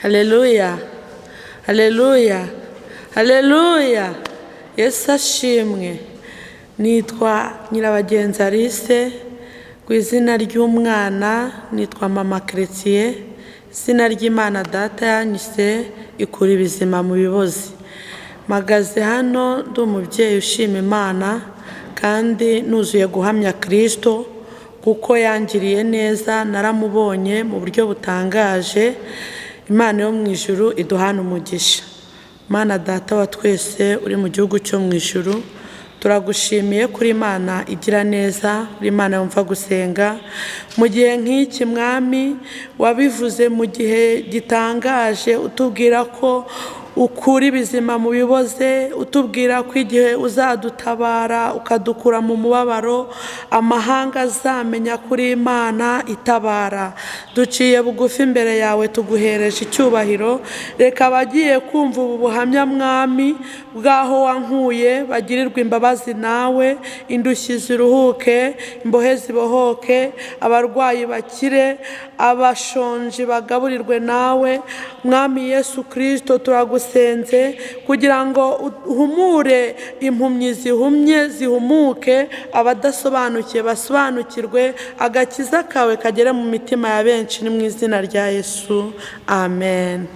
Haleluya, haleluya, haleluya. Yesu ashimwe. Nitwa Nyirabagenzi Alice, ku izina ry'umwana nitwa Mama Chrétien, izina ry'Imana Data yanyise ikura ibizima mu bibozi. Magaze hano ndi umubyeyi ushima Imana kandi nuzuye guhamya Kristo kuko yangiriye neza, naramubonye mu buryo butangaje. Imana yo mu ijuru iduhana umugisha. Mana Data wa twese uri mu gihugu cyo mu ijuru, turagushimiye kuri Imana igira neza, uri Imana yumva gusenga. Mu gihe nk'iki Mwami wabivuze mu gihe gitangaje, utubwira ko ukura ibizima mu biboze, utubwira ko igihe uzadutabara ukadukura mu mubabaro, amahanga azamenya kuri Imana itabara. Duciye bugufi imbere yawe tuguhereje icyubahiro. Reka abagiye kumva ubu buhamya Mwami bwaho wankuye bagirirwa imbabazi nawe, indushyi ziruhuke, imbohe zibohoke, abarwayi bakire, abashonji bagaburirwe nawe. Mwami Yesu Kristo turagusenze kugira ngo uhumure impumyi zihumye zihumuke, abadasobanukiye basobanukirwe, agakiza kawe kagere mu mitima ya benshi, ni mu izina rya Yesu, amen,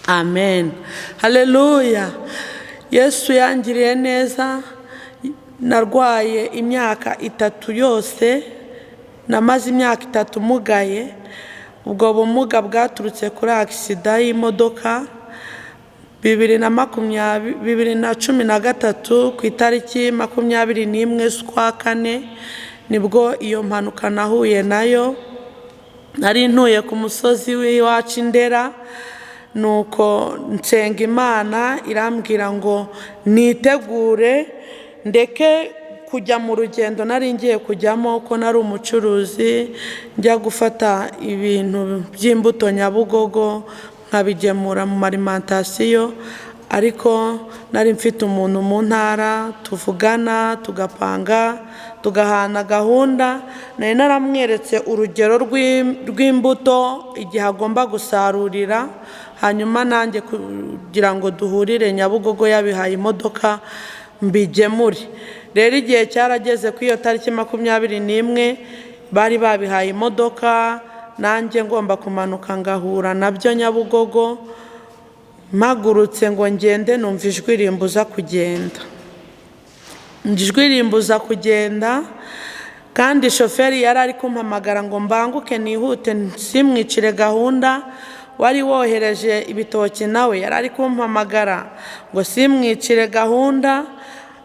amen, haleluya. Yesu yangiriye neza. Narwaye imyaka 3 yose, namaze imyaka 3 mugaye. Ubwo bumuga bwaturutse kuri accident y'imodoka 2013 ku itariki 21 z'ukwa kane, nibwo iyo mpanuka nahuye nayo. Nari ntuye ku musozi w'iwacu Ndera, nuko nsenga Imana irambwira ngo nitegure ndeke kujya mu rugendo nari ngiye kujyamo, ko nari umucuruzi njya gufata ibintu by'imbuto Nyabugogo nkabigemura mu alimentation, ariko nari mfite umuntu mu ntara tuvugana tugapanga tugahana gahunda. Nari naramweretse urugero rw'imbuto igihe agomba gusarurira, hanyuma nanjye kugira ngo duhurire Nyabugogo yabihaye imodoka mbigemure. Rero igihe cyarageze ku iyo tariki 21 bari babihaye imodoka, nanjye ngomba kumanuka ngahura nabyo Nyabugogo. Mpagurutse ngo ngende, numva ijwi rimbuza kugenda. Ijwi rimbuza kugenda, kandi shoferi yari ari kumpamagara ngo mbanguke nihute simwicire gahunda. Wari wohereje ibitoki nawe yari ari kumpamagara ngo simwicire gahunda,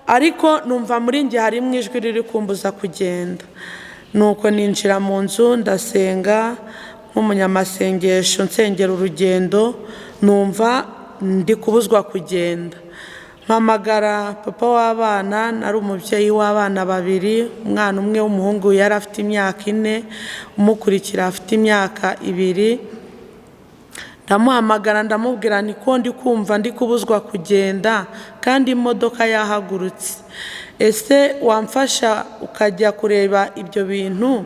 ariko numva muri njye harimo ijwi riri kumbuza kugenda. Nuko ninjira mu nzu ndasenga nk'umunyamasengesho, nsengera urugendo, numva ndi kubuzwa kugenda. Mpamagara papa w'abana, nari umubyeyi w'abana 2, umwana umwe w'umuhungu yari afite imyaka 4, umukurikira afite imyaka 2. Ndamuhamagara ndamubwira niko ndi kumva ndi kubuzwa kugenda kandi imodoka yahagurutse. Ese wamfasha ukajya kureba ibyo bintu?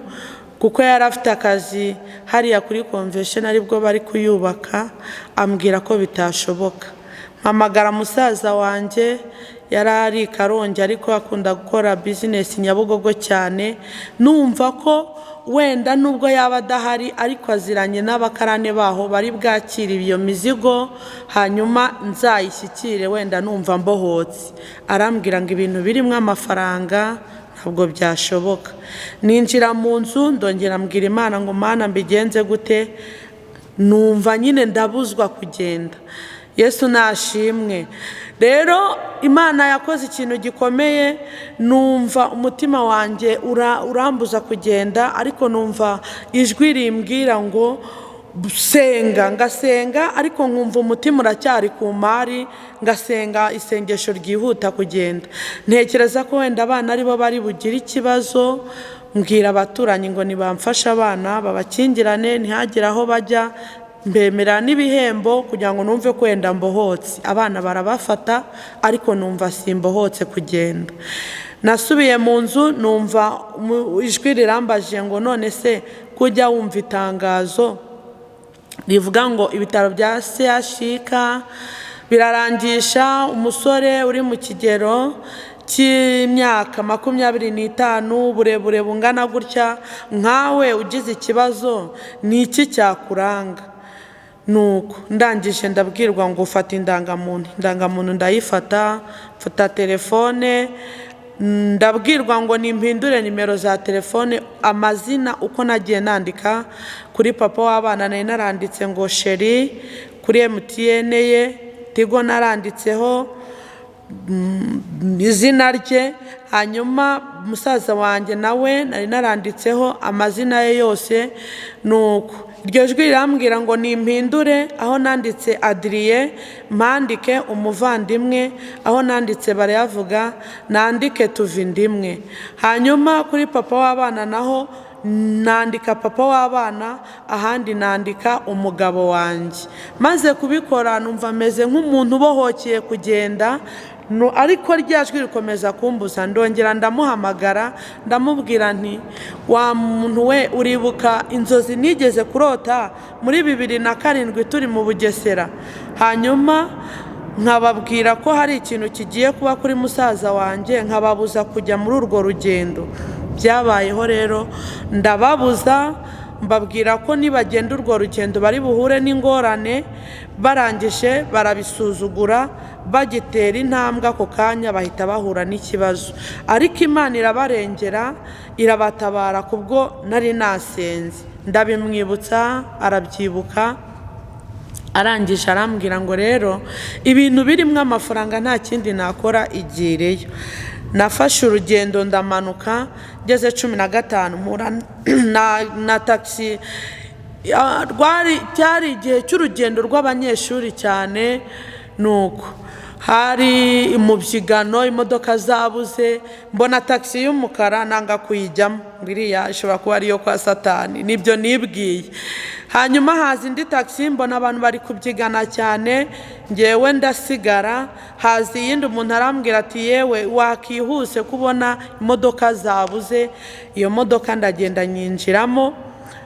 Kuko yari afite akazi hariya kuri convention aribwo bari kuyubaka. Ambwira ko bitashoboka. Mpamagara musaza wanjye, yari ari Karongi ariko akunda gukora business Nyabugogo cyane. Numva ko wenda nubwo yaba adahari ariko aziranye n'abakarane baho bari bwakira iyo mizigo, hanyuma nzayishyikire wenda numva mbohotse. Arambwira ngo ibintu birimo amafaranga ntabwo byashoboka. Ninjira mu nzu ndongera mbwira Imana ngo Mana mbigenze gute? Numva nyine ndabuzwa kugenda. Yesu nashimwe. Rero Imana yakoze ikintu gikomeye, numva umutima wanjye urambuza kugenda, ariko numva ijwi rimbwira ngo senga. Ngasenga ariko nkumva umutima uracyari ku mari, ngasenga isengesho ryihuta kugenda. Ntekereza ko wenda abana aribo bari bugire ikibazo, mbwira abaturanyi ngo nibamfasha abana babakingirane ntihagire aho bajya, mbemera n'ibihembo kugira ngo numve ko wenda mbohotse. Abana barabafata ariko numva simbohotse kugenda. Nasubiye mu nzu numva ijwi rirambaje ngo none se kujya wumva itangazo rivuga ngo ibitaro bya CHUK birarangisha umusore uri mu kigero cy'imyaka 25, uburebure bungana gutya. Nkawe ugize ikibazo ni iki cyakuranga? Nuko ndangije ndabwirwa ngo ufata indangamuntu ndayifata, mfata telefone, ndabwirwa ngo nimpindure nimero za telefone, amazina uko nagiye nandika kuri papa w'abana nari naranditse ngo Sheri, kuri MTN ye Tigo naranditseho izina rye, hanyuma musaza wanjye nawe nari naranditseho amazina ye yose. Nuko iryo jwi rirambwira ngo nimpindure, aho nanditse Adrien mpandike umuvandimwe, aho nanditse barayavuga nandike Tuvindimwe. Hanyuma kuri papa w'abana naho nandika papa w'abana, ahandi nandika umugabo wanjye. Maze kubikora numva meze nk'umuntu ubohokeye kugenda, ariko rya jwi rikomeza kumbuza. Ndongera ndamuhamagara ndamubwira nti wa muntu we, uribuka inzozi nigeze kurota muri 2007 turi mu Bugesera? Hanyuma nkababwira ko hari ikintu kigiye kuba kuri musaza wanjye, nkababuza kujya muri urwo rugendo. Byabayeho rero ndababuza, mbabwira ko nibagenda urwo rugendo bari buhure n'ingorane. Barangije barabisuzugura, bagitera intambwe ako kanya bahita bahura n'ikibazo. Ariko Imana irabarengera, irabatabara kubwo nari nasenze. Ndabimwibutsa, arabyibuka. Arangije arambwira ngo rero ibintu birimo amafaranga nta kindi nakora, igireyo. Nafashe urugendo ndamanuka, ngeze 15 mpura na taxi. Cyari igihe cy'urugendo rw'abanyeshuri cyane. Nuko hari mu byigano, imodoka zabuze, mbona taxi y'umukara nanga kuyijyamo, ngiriya ishobora kuba ariyo kwa Satani, nibyo nibwiye. Hanyuma haza indi taxi, mbona abantu bari kubyigana cyane, ngewe ndasigara. Haza iyindi, umuntu arambwira ati yewe wakihuse kubona imodoka zabuze. Iyo modoka ndagenda nyinjiramo,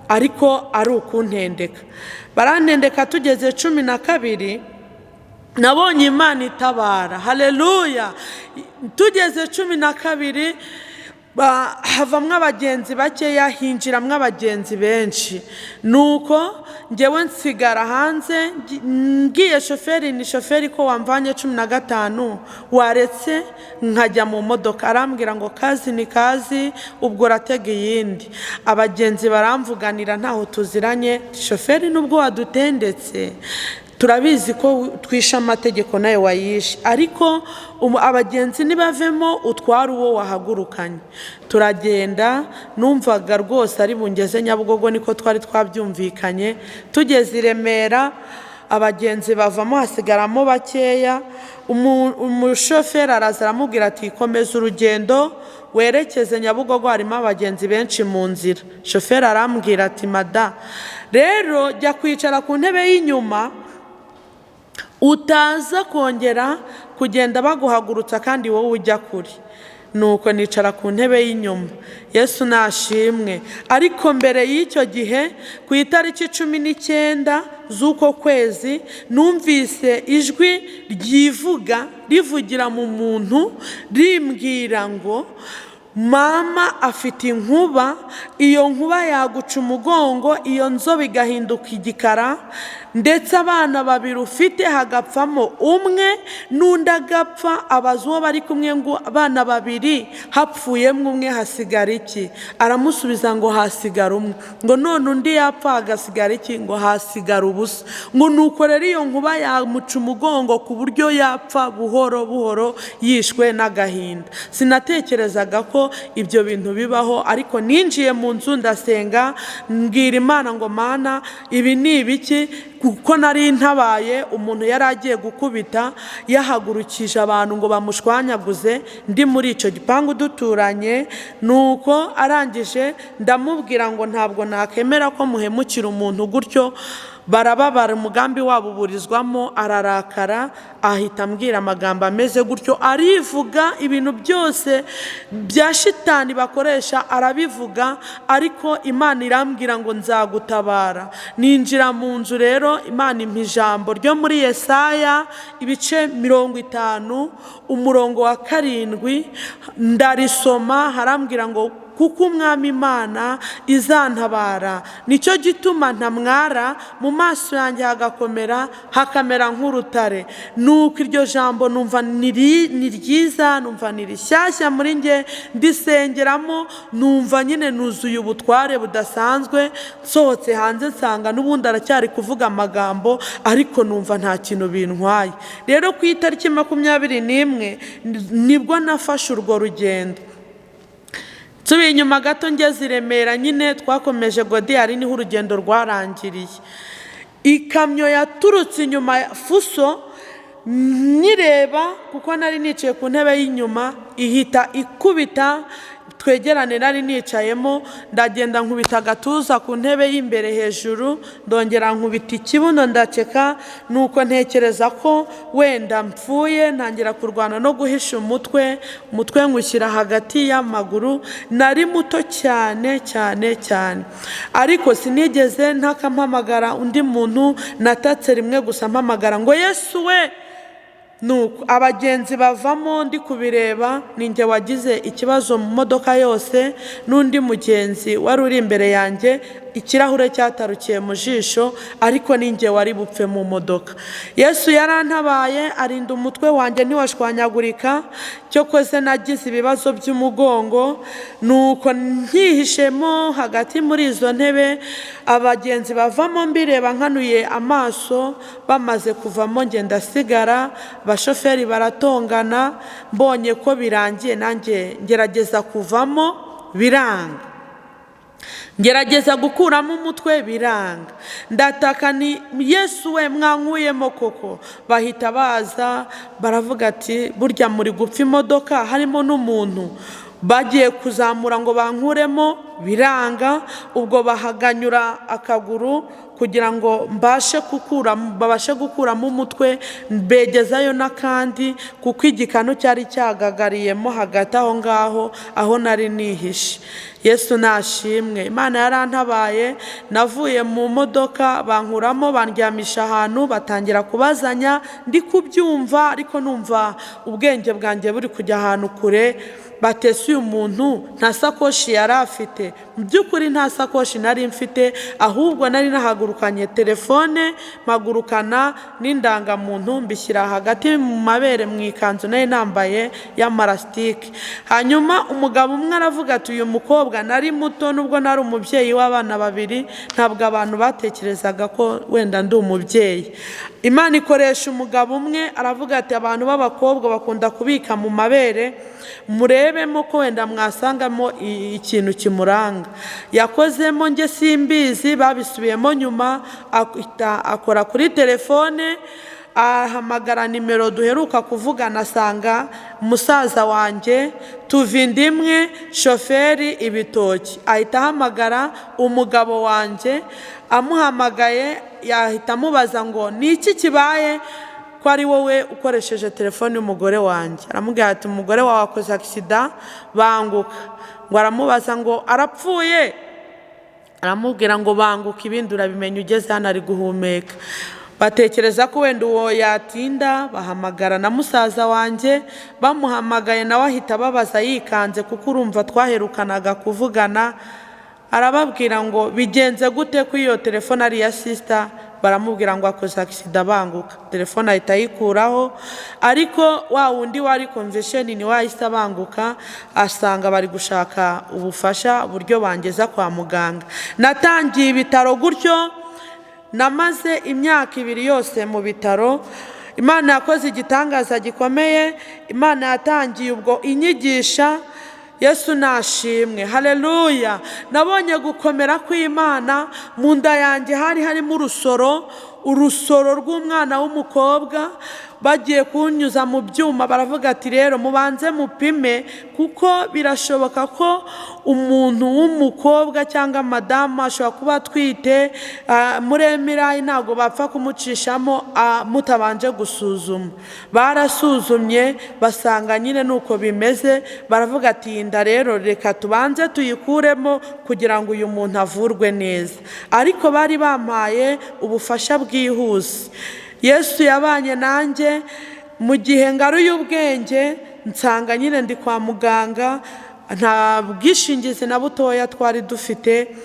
ariko ari ukuntendeka. Barantendeka, tugeze 12 nabonye Imana itabara. Haleluya! Tugeze 12 havamwe abagenzi bakeya, hinjiramwe abagenzi benshi. Nuko ngewe nsigara hanze, ngiye shoferi, ni shoferi ko wamvanye 15 waretse nkajya mu modoka. Arambwira ngo kazi ni kazi, ubwo ratega iyindi. Abagenzi baramvuganira ntaho tuziranye, shoferi nubwo wadutendetse turabizi ko twisha amategeko nawe wayishe, ariko abagenzi nibavemo utwara uwo wahagurukanye. Turagenda, numvaga rwose ari bungeze Nyabugogo, niko twari twabyumvikanye. Tugeze i Remera, abagenzi bavamo, hasigaramo bakeya. Umushoferi araza aramubwira ati komeza urugendo werekeze Nyabugogo, harimo abagenzi benshi mu nzira. Shoferi arambwira ati mada, rero jya kwicara ku ntebe y'inyuma, utaza kongera kugenda baguhagurutsa kandi wowe ujya kuri. Nuko nicara ku ntebe y'inyuma. Yesu nashimwe. Ariko mbere y'icyo gihe, ku itariki 19 z'uko kwezi, numvise ijwi rivugira mu muntu, rimbwira ngo mama afite inkuba, iyo nkuba yaguca umugongo, iyo nzobe igahinduka igikara, ndetse abana 2 ufite hagapfamo umwe, n'undi agapfa. Abaza uwo bari kumwe ngo abana 2 hapfuyemo umwe, hasigara iki? Aramusubiza ngo hasigara umwe. Ngo none undi yapfa hagasigara iki? Ngo hasigara ubusa. Ngo nuko rero iyo nkuba yamuca umugongo ku buryo yapfa buhoro buhoro, yishwe n'agahinda. Sinatekerezaga ko ibyo bintu bibaho, ariko ninjiye mu nzu ndasenga, mbwira Imana ngo Mana, ibi ni ibiki? Kuko nari ntabaye, umuntu yari agiye gukubita, yahagurukije abantu ngo bamushwanyaguze, ndi muri icyo gipangu duturanye. Nuko arangije ndamubwira ngo ntabwo nakemera ko muhemukira umuntu gutyo, barababara, umugambi wabo uburizwamo, ararakara, ahita ambwira amagambo ameze gutyo, arivuga ibintu byose bya shitani bakoresha arabivuga, ariko Imana irambwira ngo nzagutabara. Ninjira mu nzu rero, Imana impa ijambo ryo muri Yesaya ibice 50 umurongo wa 7, ndarisoma. Harambwira ngo kuko umwami Imana izantabara, nicyo gituma ntamwara, mu maso yanjye hagakomera, hakamera nk'urutare. Nuko iryo jambo numva ni ryiza, numva ni rishyashya muri nge, ndisengeramo, numva nyine nuzuye ubutware budasanzwe. Nsohotse hanze nsanga n'ubundi aracyari kuvuga amagambo, ariko numva nta kintu bintwaye. Rero ku itariki 21 nibwo nafashe urwo rugendo. Tubi inyuma gato ngeze i Remera, nyine twakomeje Godiyari, niho urugendo rwarangiriye. Ikamyo yaturutse inyuma ya Fuso, nyireba kuko nari nicaye ku ntebe y'inyuma, ihita ikubita twegerane nari nicayemo, ndagenda nkubita agatuza ku ntebe y'imbere hejuru, ndongera nkubita ikibuno ndaceka. Nuko ntekereza ko wenda mpfuye, ntangira kurwana no guhisha umutwe ngushyira hagati y'amaguru. Nari muto cyane cyane cyane, ariko sinigeze ntakampamagara undi muntu, natatse rimwe gusa mpamagara ngo Yesu we. Nuko abagenzi bavamo, ndi kubireba, ninjye wagize ikibazo mu modoka yose, n'undi mugenzi wari uri imbere yanjye ikirahure cyatarukiye mu jisho, ariko ninjye wari bupfe mu modoka. Yesu yarantabaye, arinda umutwe wanjye ntiwashwanyagurika, cyokoze nagize ibibazo by'umugongo. Nuko nkihishemo hagati muri izo ntebe, abagenzi bavamo mbireba nkanuye amaso, bamaze kuvamo nge ndasigara. Abashoferi baratongana, mbonye ko birangiye nanjye ngerageza kuvamo, biranga. Ngerageza gukuramo umutwe, biranga. Ndataka ni Yesu we, mwankuyemo koko. Bahita baza baravuga ati burya muri gupfa imodoka harimo n'umuntu. Bagiye kuzamura ngo bankuremo, biranga. Ubwo bahaganyura akaguru kugira ngo babashe gukuramo umutwe, mbegezayo n'akandi, kuko igikanu cyari cyagagariyemo hagati aho ngaho aho nari nihishe. Yesu nashimwe. Imana yarantabaye, navuye mu modoka, bankuramo, bandyamisha ahantu, batangira kubazanya, ndi kubyumva ariko numva ubwenge bwanjye buri kujya ahantu kure. Batese uyu muntu nta sakoshi yari afite. Mu by'ukuri nta sakoshi nari mfite, ahubwo nari nahagurukanye telefone, mpagurukana n'indangamuntu, mbishyira hagati mu mabere mu ikanzu nari nambaye y'amarasitike. Hanyuma umugabo umwe aravuga ati uyu mukobwa, nari muto nubwo nari umubyeyi w'abana 2, ntabwo abantu batekerezaga ko wenda ndi umubyeyi. Imana ikoresha umugabo umwe, aravuga ati abantu b'abakobwa bakunda kubika mu mabere, murebemo ko wenda mwasangamo ikintu kimuranga. Yakozemo nge simbizi, babisubiyemo nyuma, akora kuri telefone, ahamagara nimero duheruka kuvugana, asanga musaza wanjye Tuvindimwe, shoferi Ibitoki. Ahita ahamagara umugabo wanjye, amuhamagaye yahita amubaza ngo ni iki kibaye, ko ari wowe ukoresheje telefone y'umugore wanjye. Aramubwira ati umugore wawe akoze accident, banguka. Ngo aramubaza ngo arapfuye, aramubwira ngo banguka, ibindi urabimenya ugeze hano ari guhumeka. Batekereza ko wenda uwo yatinda, bahamagara na musaza wanjye. Bamuhamagaye nawe ahita babaza yikanze, kuko urumva twaherukanaga kuvugana. Arababwira ngo bigenze gute ko iyo telefone ari ya sister. Baramubwira ngo akoze accident, banguka. Telefone ahita yikuraho, ariko wa wundi wari convention ni wahise banguka, asanga bari gushaka ubufasha buryo bangeza kwa muganga. Natangiye ibitaro gutyo, namaze imyaka 2 yose mu bitaro. Imana yakoze igitangaza gikomeye. Imana yatangiye ubwo inyigisha. Yesu nashimwe, haleluya. Nabonye gukomera kw'Imana. Mu nda yanjye harimo urusoro rw'umwana w'umukobwa. bagiye kunyuza mu byuma baravuga ati rero mubanze mupime, kuko birashoboka ko umuntu w'umukobwa cyangwa madamu ashobora kuba atwite, muremerayi ntabwo bapfa kumucishamo mutabanje gusuzuma. Barasuzumye basanga nyine nuko bimeze, baravuga ati inda rero reka tubanze tuyikuremo kugira ngo uyu muntu avurwe neza. Ariko bari bampaye ubufasha bwihuse. Yesu yabanye nanjye mu gihe ngaruye ubwenge, nsanga nyine ndi kwa muganga, nta bwishingizi na butoya twari dufite,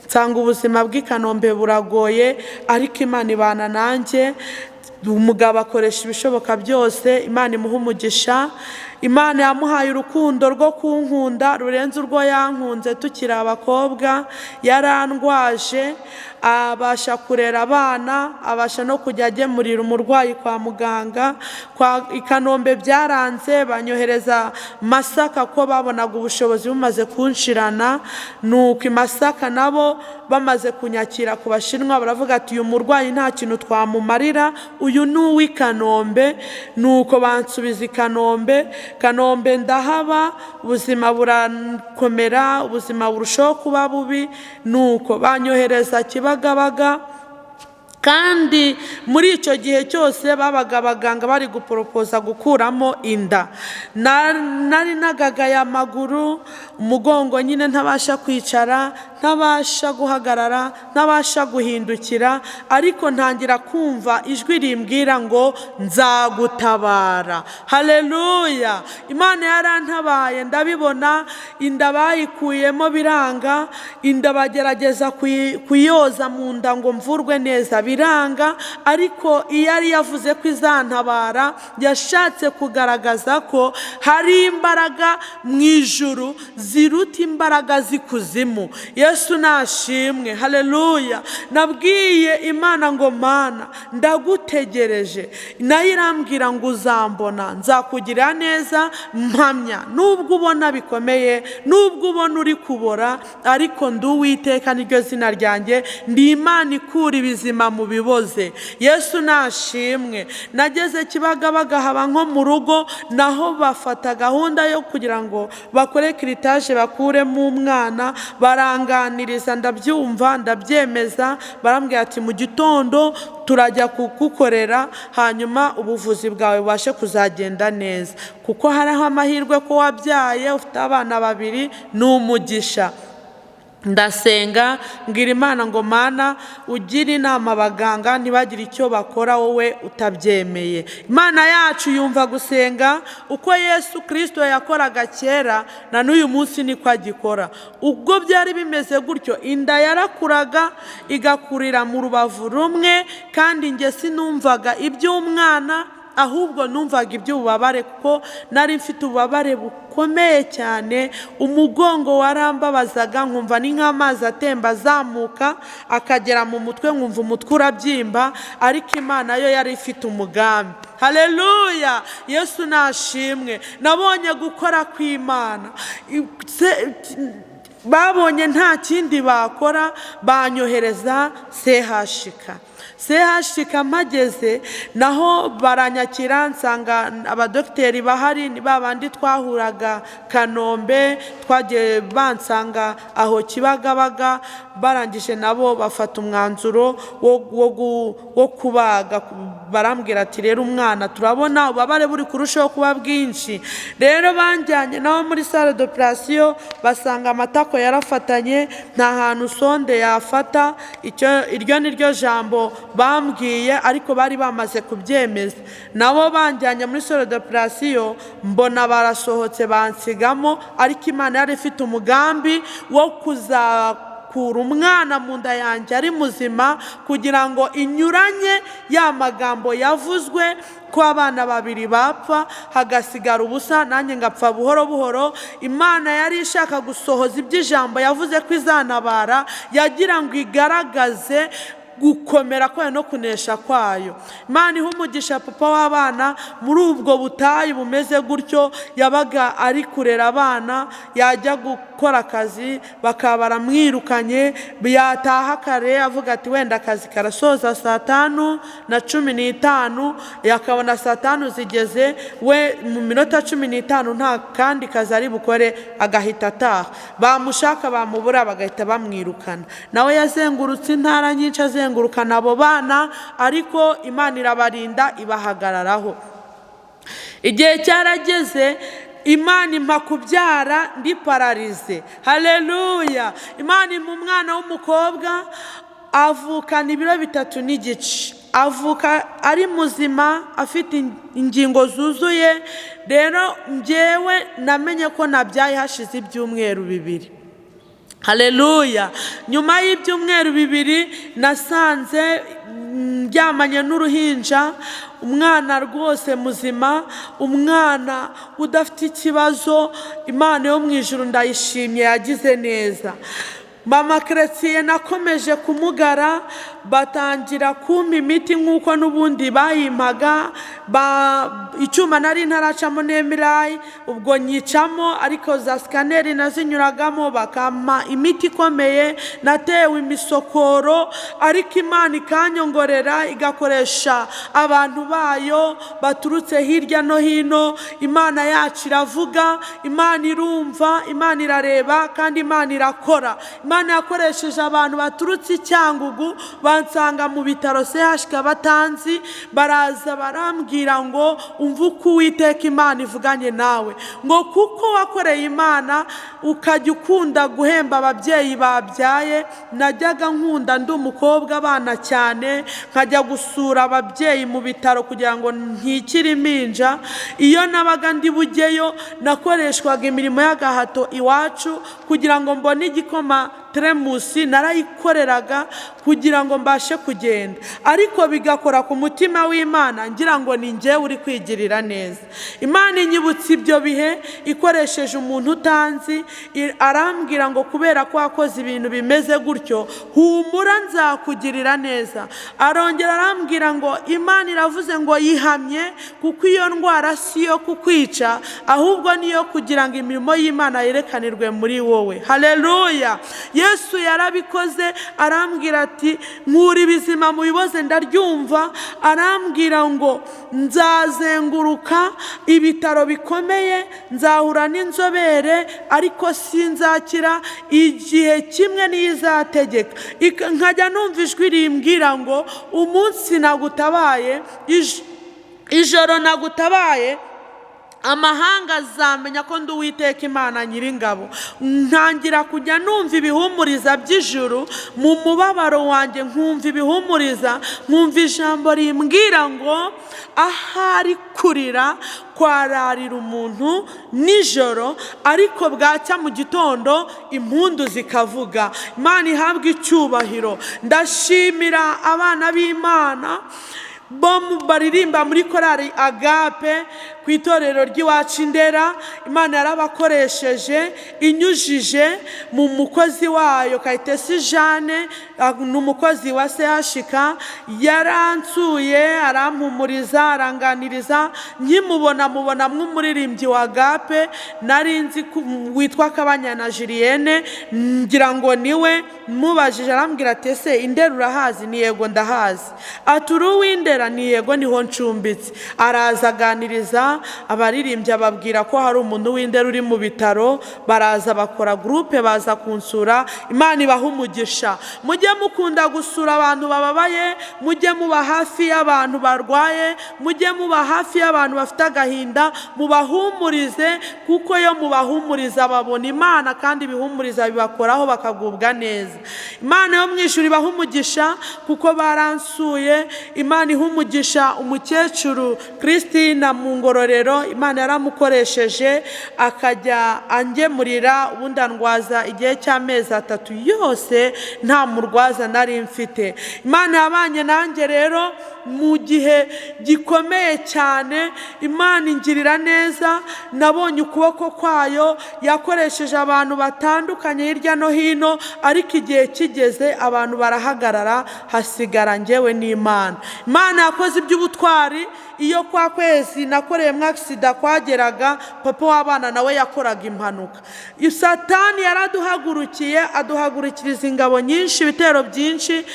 nsanga ubuzima bw'i Kanombe buragoye, ariko Imana ibana nanjye. Umugabo akoresha ibishoboka byose, Imana imuha umugisha. Imana yamuhaye urukundo rwo kunkunda rurenze urwo yankunze tukiri abakobwa. Yarandwaje, abasha kurera abana, abasha no kujya agemurira umurwayi kwa muganga. I Kanombe byaranze, banyohereza Masaka ko babonaga ubushobozi bumaze kunshirana. Nuko i Masaka nabo bamaze kunyakira ku Bashinwa baravuga ati uyu murwayi nta kintu twamumarira, uyu ni uw'i Kanombe. Nuko bansubiza i Kanombe. Kanombe ndahaba, ubuzima burakomera, ubuzima burushaho kuba bubi. Nuko banyohereza Kibagabaga, kandi muri icyo gihe cyose babaga abaganga bari guporopoza gukuramo inda. Nari nagagaye amaguru, umugongo nyine ntabasha kwicara, ntabasha guhagarara, ntabasha guhindukira, ariko ntangira kumva ijwi rimbwira ngo nzagutabara. Haleluya! Imana yarantabaye, ndabibona. Inda bayikuyemo biranga, inda bagerageza kuyoza mu nda ngo mvurwe neza biranga, ariko iyo yari yavuze ko izantabara, yashatse kugaragaza ko hari imbaraga mu ijuru ziruta imbaraga z'ikuzimu. Yesu nashimwe. Haleluya! Nabwiye Imana ngo Mana ndagutegereje, nayo irambwira ngo uzambona, nzakugirira neza mpamya. Nubwo ubona bikomeye, nubwo ubona uri kubora, ariko ndi Uwiteka niryo zina ryanjye, ndi Imana ikura ibizima mu biboze. Yesu nashimwe. Nageze Kibagabaga haba nko mu rugo, naho bafata gahunda yo kugira ngo bakore kiritaje bakuremo umwana. Baranganiriza, ndabyumva, ndabyemeza. Barambwira ati mu gitondo turajya kugukorera, hanyuma ubuvuzi bwawe bubashe kuzagenda neza, kuko hariho amahirwe ko wabyaye ufite abana 2, ni umugisha. Ndasenga mbwira Imana ngo Mana ugira inama abaganga ntibagire icyo bakora wowe utabyemeye. Imana yacu yumva gusenga. Uko Yesu Kristo yakoraga kera, na n'uyu munsi niko agikora. Ubwo byari bimeze gutyo, inda yarakuraga igakurira mu rubavu rumwe, kandi njye sinumvaga iby'umwana, ahubwo numvaga iby'ububabare, kuko nari mfite ububabare bukomeye cyane. Umugongo warambabazaga, nkumva ni nk'amazi atemba azamuka akagera mu mutwe, nkumva umutwe urabyimba, ariko Imana yo yari ifite umugambi. Haleluya! Yesu nashimwe. Nabonye gukora kw'Imana. Babonye nta kindi bakora, banyohereza CHK mpageze naho baranyakira, nsanga abadokiteri bahari ni babandi twahuraga Kanombe, twagiye bansanga aho Kibagabaga. Barangije nabo bafata umwanzuro wo kubaga. Barambwira ati rero umwana turabona ubabare buri kurushaho kuba bwinshi. Rero banjyanye nabo muri salle d'operation, basanga amatako yarafatanye, nta hantu sonde yafata. Iryo ni ryo jambo bambwiye, ariko bari bamaze kubyemeza. Nabo banjyanye muri salle d'operation, mbona barasohotse bansigamo, ariko Imana yari ifite umugambi wo kuzakura umwana mu nda yanjye ari muzima, kugira ngo inyuranye ya magambo yavuzwe ko abana 2 bapfa hagasigara ubusa, nanjye ngapfa buhoro buhoro. Imana yari ishaka gusohoza iby'ijambo yavuze ko izantabara, yagira ngo igaragaze gukomera kwayo no kunesha kwayo. Imana iha umugisha papa w'abana muri ubwo butayu bumeze gutyo, yabaga ari kurera abana, yajya gukora akazi bakaba baramwirukanye, yataha kare avuga ati wenda akazi karasoza 5:15, yakabona 5 zigeze, we mu minota 15 nta kandi kazi ari bukore, agahita ataha. Bamushaka bamubura bagahita bamwirukana. Nawe yazengurutse intara nyinshi azengurukana abo bana, ariko Imana irabarinda ibahagararaho. Igihe cyarageze Imana impa kubyara ndi pararize. Haleluya. Imana impa umwana w'umukobwa avukana ibiro 3 n'igice, avuka ari muzima afite ingingo zuzuye. Rero njyewe namenye ko nabyaye hashize ibyumweru 2. Haleluya. Nyuma y'ibyumweru 2 nasanze ryamanye n'uruhinja, umwana rwose muzima, umwana udafite ikibazo. Imana yo mu ijuru ndayishimye, yagize neza. Mama Chrétien nakomeje kumugara, batangira kumpa imiti nk'uko n'ubundi bayimpaga. Icyuma nari ntaracamo n'emirayi, ubwo nyicamo, ariko za scanner nazinyuragamo bakampa imiti ikomeye. Natewe imisokoro, ariko Imana ikanyongorera igakoresha abantu bayo baturutse hirya no hino. Imana yacu iravuga, Imana irumva, Imana irareba, kandi Imana irakora. Imana yakoresheje abantu baturutse i Cyangugu, bansanga mu bitaro CHK batanzi, baraza barambwira ngo umva uko Uwiteka Imana ivuganye nawe, ngo kuko wakoreye Imana ukajya ukunda guhemba ababyeyi babyaye. Najyaga nkunda ndi umukobwa abana cyane, nkajya gusura ababyeyi mu bitaro kugira ngo ntikire impinja. Iyo nabaga ndi bujyeyo nakoreshwaga imirimo y'agahato iwacu kugira ngo mbone igikoma teremusi, narayikoreraga kugira ngo mbashe kugenda, ariko bigakora ku mutima w'Imana ngira ngo ni njyewe uri kwigirira neza. Imana inyibutse ibyo bihe ikoresheje umuntu utanzi, arambwira ngo kubera ko wakoze ibintu bimeze gutyo, humura nzakugirira neza. Arongera arambwira ngo Imana iravuze ngo yihamye, kuko iyo ndwara si yo kukwica, ahubwo niyo kugira ngo imirimo y'Imana yerekanirwe muri wowe. Haleluya. Yesu yarabikoze, arambwira ati nkura ibizima mu bibazo ndaryumva. Arambwira ngo nzazenguruka ibitaro bikomeye, nzahura n'inzobere, ariko sinzakira, igihe kimwe nizategeka. Nkajya numva ijwi rimbwira ngo umunsi nagutabaye, ijoro nagutabaye, amahanga azamenya ko ndi Uwiteka Imana Nyiringabo. Ntangira kujya numva ibihumuriza by'ijuru mu mubabaro wanjye, nkumva ibihumuriza, nkumva ijambo rimbwira ngo ahari kurira kwararira umuntu nijoro, ariko bwacya mu gitondo impundu zikavuga. Imana ihabwe icyubahiro. Ndashimira abana b'Imana bo baririmba muri korali Agape ku itorero ry'iwacu Ndera. Imana yarabakoresheje inyujije mu mukozi wayo Kayitesi Jeanne, n'umukozi wa CHK. Yaransuye, arampumuriza, aranganiriza. Nkimubona mw'umuririmbyi wa Agape nari nzi witwa Kabanyana Julienne, ngira ngo niwe. Mubajije arambwira ati ese Indera urahazi? Ni yego ndahazi. Aturu w'Indera? Ni yego niho ncumbitse. Araza aganiriza abaririmbyi, ababwira ko hari umuntu w'Indera uri mu bitaro. Baraza bakora groupe, baza kunsura. Imana ibaha umugisha. Mujye mukunda gusura abantu bababaye, mujye muba hafi y'abantu barwaye, mujye muba hafi y'abantu bafite agahinda, mubahumurize, kuko yo mubahumuriza babona Imana, kandi ibihumuriza bibakoraho bakagubwa neza. Imana yo mu ijuru ibaha umugisha, kuko baransuye. Imana iha umugisha umukecuru Christina mu Ngororero ngororero Imana yaramukoresheje akajya angemurira ubundi andwaza igihe cy'amezi 3 yose nta murwaza nari mfite. Imana yabanye nanjye rero mu gihe gikomeye cyane. Imana ingirira neza, nabonye ukuboko kwayo, yakoresheje abantu batandukanye hirya no hino, ariko igihe kigeze abantu barahagarara, hasigara njyewe n'Imana. Imana yakoze iby'ubutwari. Iyo kwa kwezi nakoreye accident kwageraga, papa w'abana nawe yakoraga impanuka. Satani yaraduhagurukiye, aduhagurikiriza ingabo nyinshi, ibitero byinshi.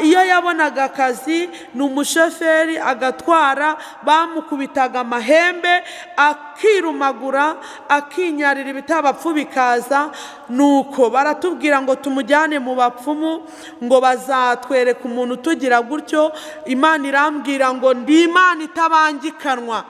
Iyo yabonaga akazi ni umushoferi agatwara, bamukubitaga amahembe akirumagura, akinyarira ibitabapfu bikaza. Nuko baratubwira ngo tumujyane mu bapfumu, ngo bazatwereka umuntu tugira gutyo. Imana irambwira ngo ndi Imana itabangikanwa.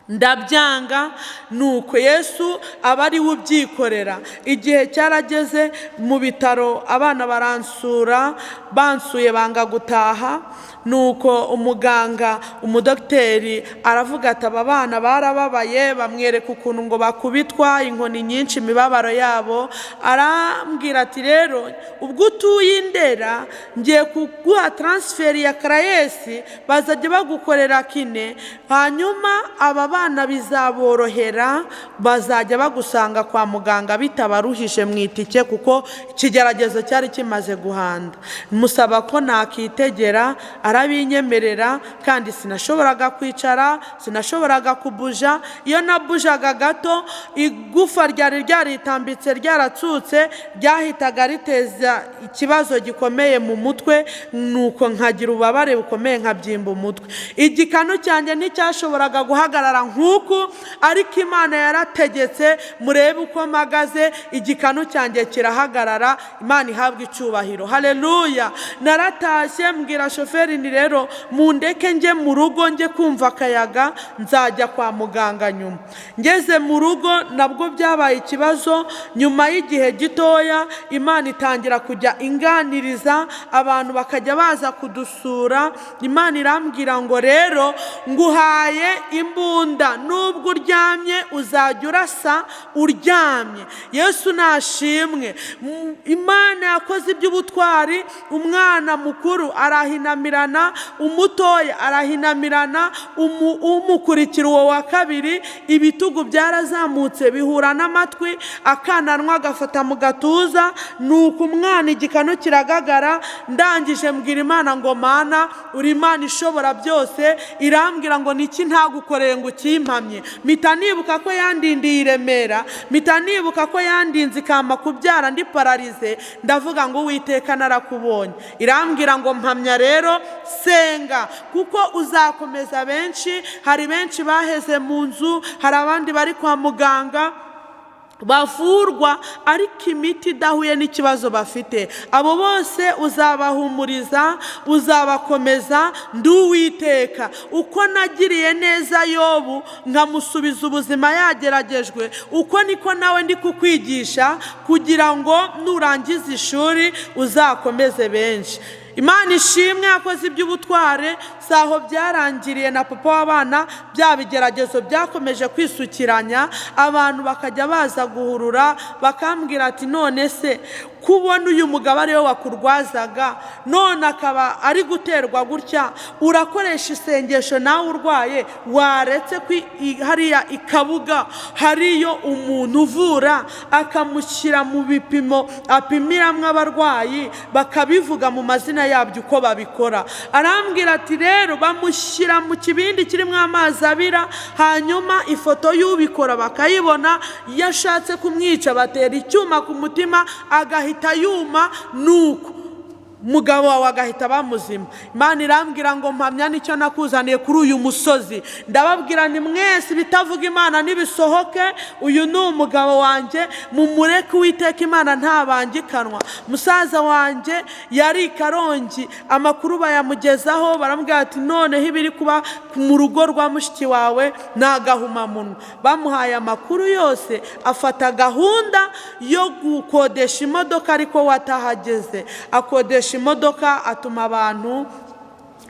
Ndabyanga. Nuko Yesu aba ari we ubyikorera. Igihe cyarageze mu bitaro, abana baransura, bansuye banga gutaha. Nuko umuganga, umudokiteri aravuga ati aba bana barababaye, bamwereka ukuntu ngo bakubitwa inkoni nyinshi, imibabaro yabo. Arambwira ati rero ubwo utuye Ndera ngiye kuguha transfer ya Karayesi, bazajya bagukorera kine, hanyuma aba bana bizaborohera, bazajya bagusanga kwa muganga bitabaruhije mu itike, kuko ikigeragezo cyari kimaze guhanda. Musaba ko nakitegera, arabinyemerera, kandi sinashoboraga kwicara, sinashoboraga kubuja. Iyo nabujaga gato, igufa ryari ryaritambitse ryaratsutse, ryahitaga riteza ikibazo gikomeye mu mutwe, nuko nkagira ububabare bukomeye, nkabyimba umutwe. Igikanu cyanjye nticyashoboraga guhagarara nk'uku, ariko Imana yarategetse, murebe uko mpagaze, igikanu cyanjye kirahagarara. Imana ihabwa icyubahiro. Haleluya. Naratashye mbwira shoferi ni rero mundeke nje mu rugo, nje kumva akayaga, nzajya kwa muganga nyuma. Ngeze mu rugo nabwo byabaye ikibazo. Nyuma y'igihe gitoya Imana itangira kujya inganiriza, abantu bakajya baza kudusura. Imana irambwira ngo rero nguhaye imbunda, nubwo uryamye uzajya urasa uryamye. Yesu nashimwe. Imana yakoze iby'ubutwari. Umwana mukuru arahinamirana, umutoya arahinamirana, umukurikira uwo wa kabiri ibitugu byarazamutse bihura n'amatwi, akananwa gafata mu gatuza. Nuko umwana igikanu kiragagara. Ndangije mbwira Imana ngo Mana uri Imana ishobora byose. Irambwira ngo niki ntagukoreye ngo ukimpamye. Mpita nibuka ko yandindiye i Remera, mpita nibuka ko yandinze ikama kubyara ndi pararize. Ndavuga ngo Uwiteka narakubonye. Irambwira ngo mpamya rero senga, kuko uzakomeza benshi. Hari benshi baheze mu nzu, hari abandi bari kwa muganga bavurwa ariko imiti idahuye n'ikibazo bafite. Abo bose uzabahumuriza, uzabakomeza. Ndi Uwiteka. Uko nagiriye neza Yobu nkamusubiza ubuzima yageragejwe, uko niko nawe ndi kukwigisha, kugira ngo nurangiza ishuri uzakomeze benshi. Imana ishimwe. Yakoze iby'ubutware. Saho byarangiriye na papa w'abana, bya bigeragezo byakomeje kwisukiranya, abantu bakajya baza guhurura, bakambwira ati none se kubona uyu mugabo ariwe wakurwazaga, none akaba ari guterwa gutya, urakoresha isengesho nawe urwaye, waretse hariya ikabuga hariyo umuntu uvura, akamushyira mu bipimo apimiramwe abarwayi, bakabivuga mu mazina yabyo uko babikora. Arambwira ati rero bamushyira mu kibindi kirimo amazi abira, hanyuma ifoto y'ubikora bakayibona. Iyo ashatse kumwica batera icyuma ku mutima agahita yuma, nuko mugabo wawe agahita bamuzima. Imana irambwira ngo mpamya nicyo nakuzaniye kuri uyu musozi. Ndababwira ni mwese bitavuga Imana nibisohoke. Uyu ni umugabo wanjye, mumureke Uwiteka. Imana ntabangikanwa. Musaza wanjye yari Karongi, amakuru bayamugezaho, baramubwira ati noneho ibiri kuba mu rugo rwa mushiki wawe nagahuma munwa. Bamuhaye amakuru yose, afata gahunda yo gukodesha imodoka, ariko watahageze. Akodesha imodoka, atuma abantu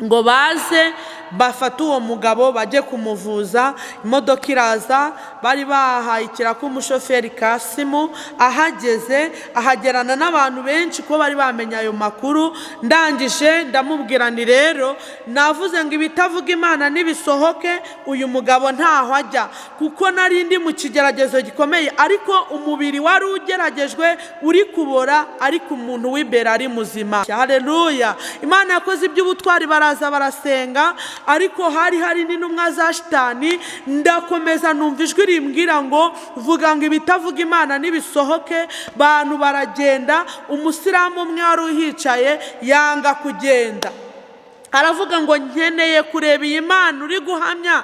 ngo baze bafata uwo mugabo bajye kumuvuza. Imodoka iraza, bari bahaye ikiraka umushoferi Kasimu. Ahageze ahagerana n'abantu benshi ko bari bamenya ayo makuru. Ndangije ndamubwira ni rero navuze ngo ibitavuga Imana nibisohoke uyu mugabo ntaho ajya, kuko nari ndi mu kigeragezo gikomeye, ariko umubiri wari ugeragejwe uri kubora, ariko umuntu w'imbere ari muzima. Haleluya! Imana yakoze iby'ubutwari, baraza barasenga, ariko hari n'intumwa za shitani. Ndakomeza numva ijwi rimbwira ngo vuga ngo ibitavuga Imana nibisohoke. Bantu baragenda, umusilamu umwe wari uhicaye yanga kugenda, aravuga ngo nkeneye kureba iyi Mana uri guhamya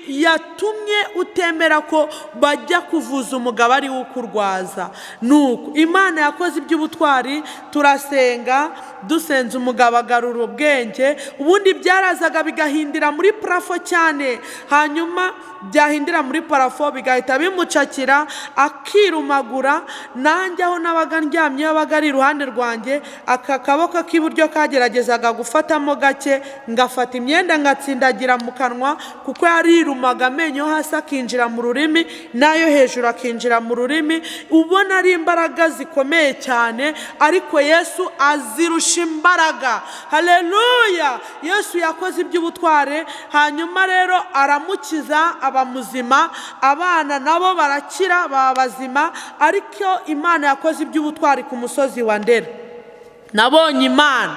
yatumye utemera ko bajya kuvuza umugabo ari wo ukurwaza. Nuko Imana yakoze iby'ubutwari, turasenga, dusenze umugabo agarura ubwenge. Ubundi byarazaga bigahindira muri parafo cyane, hanyuma byahindira muri parafo bigahita bimucakira akirumagura. Nanjye aho nabaga ndyamye yabaga ari iruhande rwanjye, aka kaboko k'iburyo kageragezaga gufatamo gake, ngafata imyenda ngatsindagira mu kanwa, kuko yarirumaga amenyo hasi akinjira mu rurimi nayo hejuru akinjira mu rurimi. Ubona ari imbaraga zikomeye cyane, ariko Yesu azirusha imbaraga. Haleluya! Yesu yakoze iby'ubutware, hanyuma rero aramukiza aba muzima, abana nabo barakira baba bazima. Ariko Imana yakoze iby'ubutwari ku musozi wa Ndera. Nabonye Imana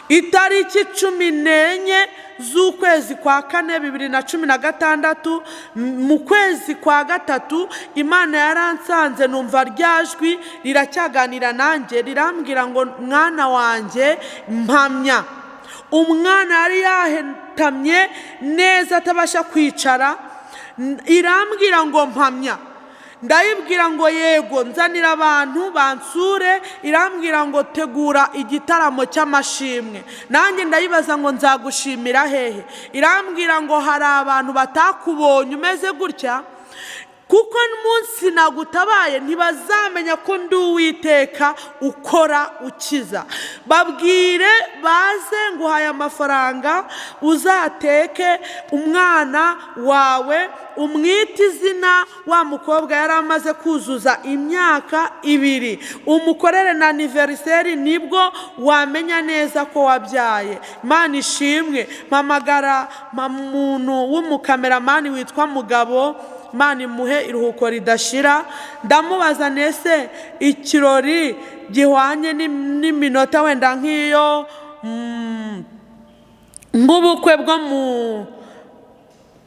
itariki 14 z'ukwezi kwa 4 2016, mu kwezi kwa gatatu Imana yaransanze, numva ryajwi riracyaganira nanjye, rirambwira ngo mwana wanjye mpamya. Umwana yari yahetamye neza atabasha kwicara, irambwira ngo mpamya. Ndayibwira ngo yego, nzanira abantu bansure. Irambwira ngo tegura igitaramo cy'amashimwe. Nanjye ndayibaza ngo nzagushimira hehe? Irambwira ngo hari abantu batakubonye umeze gutya, kuko n'umunsi nagutabaye ntibazamenya ko ndi Uwiteka ukora ukiza. Babwire baze nguhaye amafaranga, uzateke umwana wawe umwite izina. Wa mukobwa yari amaze kuzuza imyaka 2, umukorere na anniversaire, nibwo wamenya neza ko wabyaye. Imana ishimwe. Mpamagara umuntu w'umukameramani witwa Mugabo, Imana imuhe iruhuko ridashira. Ndamubaza nese ikirori gihwanye n'iminota wenda nk'iyo nk'ubukwe bwo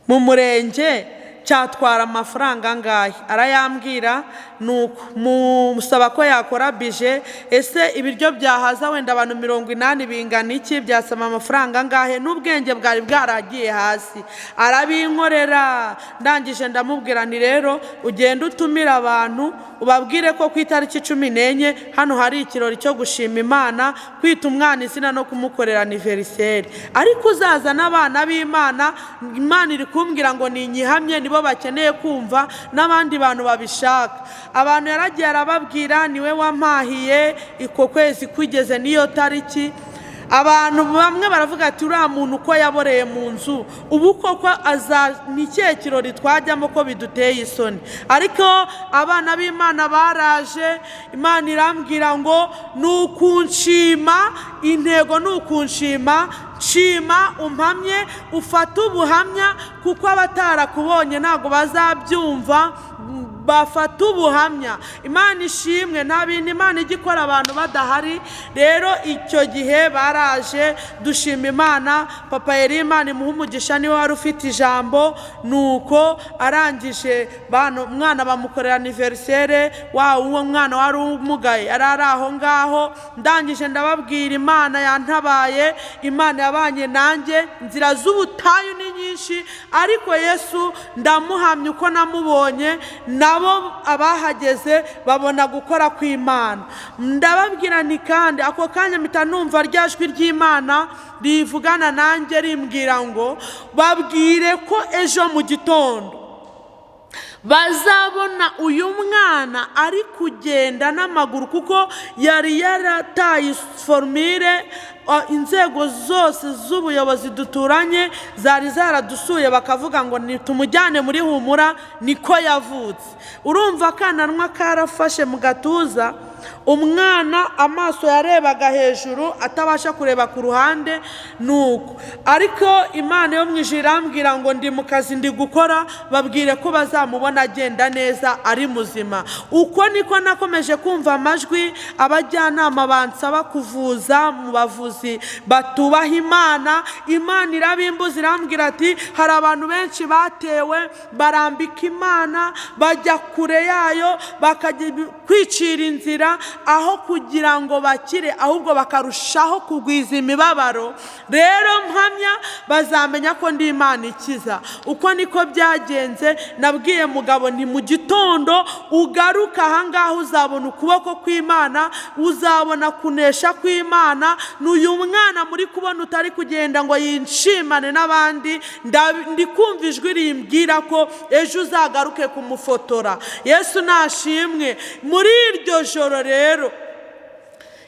mu murenge cyatwara amafaranga angahe? Arayambwira. Nuko musaba ko yakora bije. Ese ibiryo byahaza wenda abantu 80 bingana iki? Byasaba amafaranga angahe? N'ubwenge bwari bwaragiye hasi. Arabinkorera. Ndangije ndamubwira ni rero ugenda utumira abantu, ubabwire ko ku itariki 14 hano hari ikirori cyo gushima Imana, kwita umwana izina no kumukorera anniversaire. Ariko uzaza n'abana b'Imana, Imana iri kumbwira ngo ninyihamye, nibo bakeneye kumva n'abandi bantu babishaka. Abantu yaragiye arababwira niwe wampahiye iko kwezi kugeze niyo tariki. Abantu bamwe baravuga ati uriya muntu uko yaboreye mu nzu, ubu koko nikihe kirori twajyamo ko biduteye isoni? Ariko abana b'Imana baraje. Imana irambwira ngo nukunshima, intego nukunshima, shima umpamye, ufata ubuhamya, kuko abatarakubonye ntago bazabyumva, bafata ubuhamya. Imana ishimwe. Nta bintu Imana igikora abantu badahari. Rero icyo gihe baraje dushima Imana. Papa yari Imana imuha umugisha, niwe wari ufite ijambo. Nuko arangije umwana bamukorera anniversaire, uwo mwana wari umugaye ari aho ngaho. Ndangije ndababwira Imana yantabaye, Imana yabanye nanjye. Inzira z'ubutayu ni nyinshi, ariko Yesu ndamuhamya uko namubonye, nabo abahageze babona gukora kw'Imana. Ndababwira ni kandi ako kanya mpita numva ryajwi ry'Imana rivugana nanjye rimbwira ngo babwire ko ejo mu gitondo bazabona uyu mwana ari kugenda n'amaguru, kuko yari yarataye formire. Inzego zose z'ubuyobozi duturanye zari zaradusuye bakavuga ngo nitumujyane muri humura, niko yavutse. Urumva akananwa karafashe mu gatuza, umwana amaso yarebaga hejuru atabasha kureba ku ruhande, nuko ariko Imana yo mu ijuru irambwira ngo ndi mu kazi ndi gukora, babwire ko bazamubona agenda neza ari muzima. Uko niko nakomeje kumva amajwi abajyanama bansaba kuvuza mu bavuzi batubaha Imana. Imana irabimbuza irambwira ati hari abantu benshi batewe barambika Imana bajya kure yayo bakajya kwicira inzira aho kugira ngo bakire, ahubwo bakarushaho kugwiza imibabaro. Rero mpamya bazamenya ko ndi Imana ikiza. Uko niko byagenze. Nabwiye mugabo nti mu gitondo ugaruka ahangaha uzabona ukuboko kw'Imana, uzabona kunesha kw'Imana. N'uyu mwana muri kubona utari kugenda ngo yinshimane n'abandi, ndi kumva ijwi rimbwira ko ejo uzagaruke kumufotora. Yesu nashimwe. Muri iryo joro rero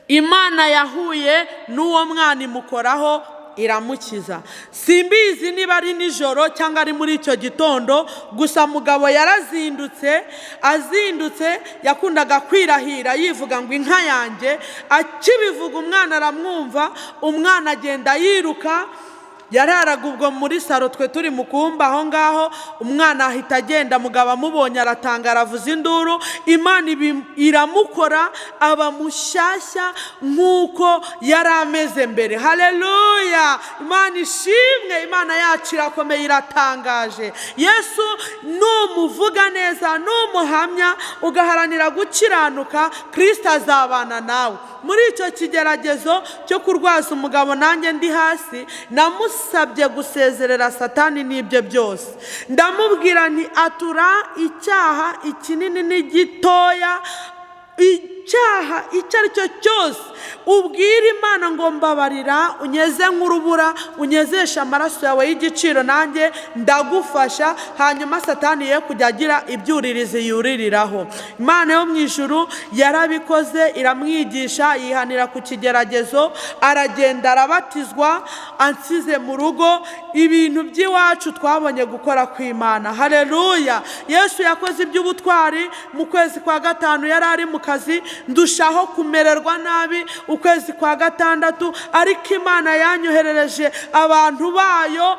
Imana yahuye n'uwo mwana imukoraho iramukiza. Simbizi niba ari nijoro cyangwa ari muri icyo gitondo, gusa mugabo yarazindutse. Azindutse yakundaga kwirahira yivuga ngo inka yanjye, akibivuga umwana aramwumva, umwana agenda yiruka. Yararaga ubwo muri saro twe turi mu kumba aho ngaho, umwana ahita agenda, mugabo amubonye aratanga aravuza induru. Imana iramukora aba mushyashya nk'uko yari ameze mbere. Haleluya! Imana ishimwe. Imana yacu irakomeye iratangaje. Yesu numuvuga neza, numuhamya ugaharanira gukiranuka, Kristo azabana nawe. Muri icyo kigeragezo cyo kurwaza umugabo nanjye ndi hasi, namusabye gusezerera Satani n'ibyo byose. Ndamubwira nti atura icyaha ikinini n'igitoya, icyaha icyo ari cyo cyose ubwira Imana ngo mbabarira, unyeze nk'urubura, unyezesha amaraso yawe y'igiciro, nanjye ndagufasha. Hanyuma Satani ye kujya agira ibyuririzi yuririraho. Imana yo mu ijuru yarabikoze, iramwigisha, yihanira ku kigeragezo, aragenda arabatizwa, ansize mu rugo. Ibintu by'iwacu twabonye gukora kw'Imana. Haleluya! Yesu yakoze iby'ubutwari. Mu kwezi kwa gatanu yari ari mu kazi, ndushaho kumererwa nabi. Ukwezi kwa gatandatu ariko Imana yanyoherereje abantu bayo,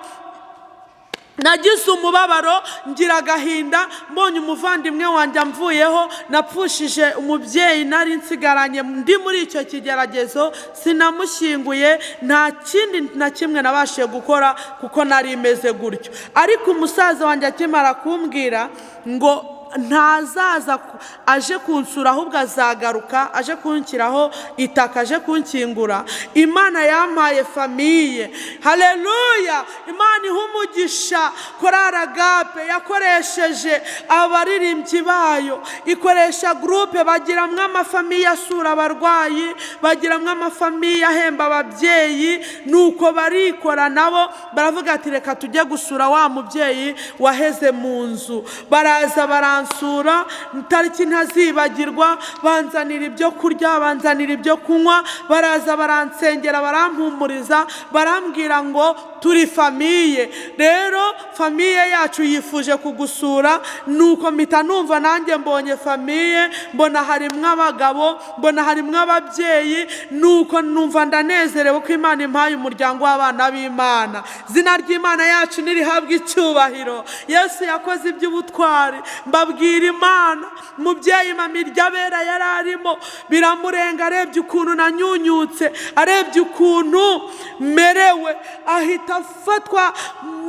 nagize umubabaro, ngira agahinda, mbonye umuvandimwe wanjye amvuyeho, napfushije umubyeyi nari nsigaranye ndi muri icyo kigeragezo, sinamushyinguye, nta kindi na kimwe nabashije gukora kuko nari imeze gutyo. Ariko umusaza wanjye akimara kumbwira ngo ntazaza aje kunsura, ahubwo azagaruka aje kunshyiraho itaka, aje kunkingura, Imana yampaye famiye. Haleluya! Imana iha umugisha Korali Agape yakoresheje abaririmbyi bayo, ikoresha groupe, bagiramwe amafamiye asura abarwayi, bagiramwe amafamiye ahemba ababyeyi. Nuko barikora nabo baravuga ati reka tujye gusura wa mubyeyi waheze mu nzu. Baraza baransura, tariki ntazibagirwa, banzanira ibyo kurya, banzanira ibyo kunywa, baraza baransengera, barampumuriza, barambwira ngo turi famiye. Rero famiye yacu yifuje kugusura. Nuko mpita numva nanjye mbonye famiye, mbona harimwo abagabo, mbona harimwo ababyeyi. Nuko numva ndanezerewe ko Imana impaye umuryango w'abana b'Imana. Izina ry'Imana yacu nirihabwe icyubahiro. Yesu yakoze iby'ubutwari. Mbabwira Imana, mubyeyi Mamirya Bera yari arimo biramurenga, arebye ukuntu nanyunyutse, arebye ukuntu merewe, ahita afatwa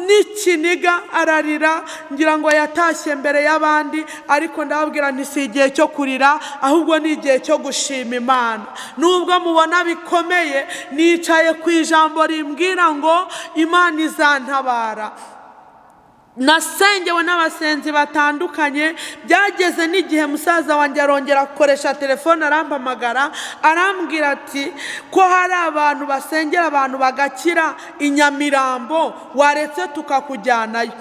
n'ikiniga ararira, ngira ngo yatashye mbere y'abandi. Ariko ndababwira nti si igihe cyo kurira, ahubwo ni igihe cyo gushima Imana. Nubwo mubona bikomeye, nicaye ku ijambo rimbwira ngo Imana izantabara. nasengewe n'abasenzi batandukanye. Byageze n'igihe musaza wanjye arongera gukoresha telefone arampamagara arambwira ati ko hari abantu basengera abantu bagakira i Nyamirambo, waretse tukakujyanayo.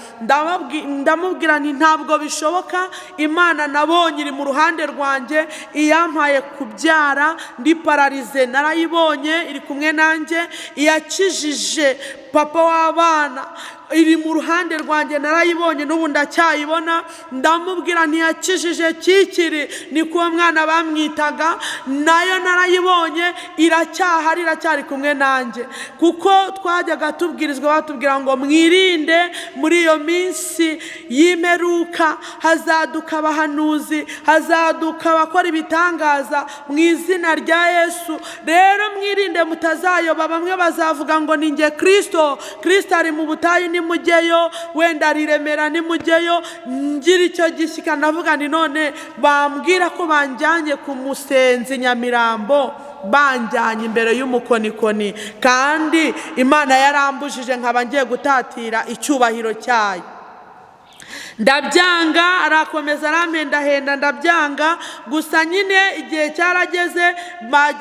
Ndamubwira nti ntabwo bishoboka, Imana nabonye iri mu ruhande rwanjye, iyampaye kubyara ndi pararize narayibonye iri kumwe nanjye, iyakijije papa w'abana iri mu ruhande rwanjye narayibonye n'ubu ndacyayibona. Ndamubwira ntiyakijije Kikiri, ni kuwo mwana bamwitaga, nayo narayibonye iracyahari, iracyari kumwe nanjye. Kuko twajyaga tubwirizwa batubwira ngo mwirinde muri iyo minsi y'imperuka, hazaduka abahanuzi, hazaduka abakora ibitangaza mu izina rya Yesu. Rero mwirinde mutazayoba, bamwe bazavuga ngo ni nge Kristo ari mu butayu nimujyeyo, wenda ari Remera nimujyeyo. Ngira icyo gishyika navuga ni none bambwira ko banjyanye ku Musenzi Nyamirambo, banjyanye imbere y'umukonikoni, kandi Imana yarambujije nkaba ngiye gutatira icyubahiro cyayo. Ndabyanga, arakomeza arampendahenda ndabyanga. Gusa nyine igihe cyarageze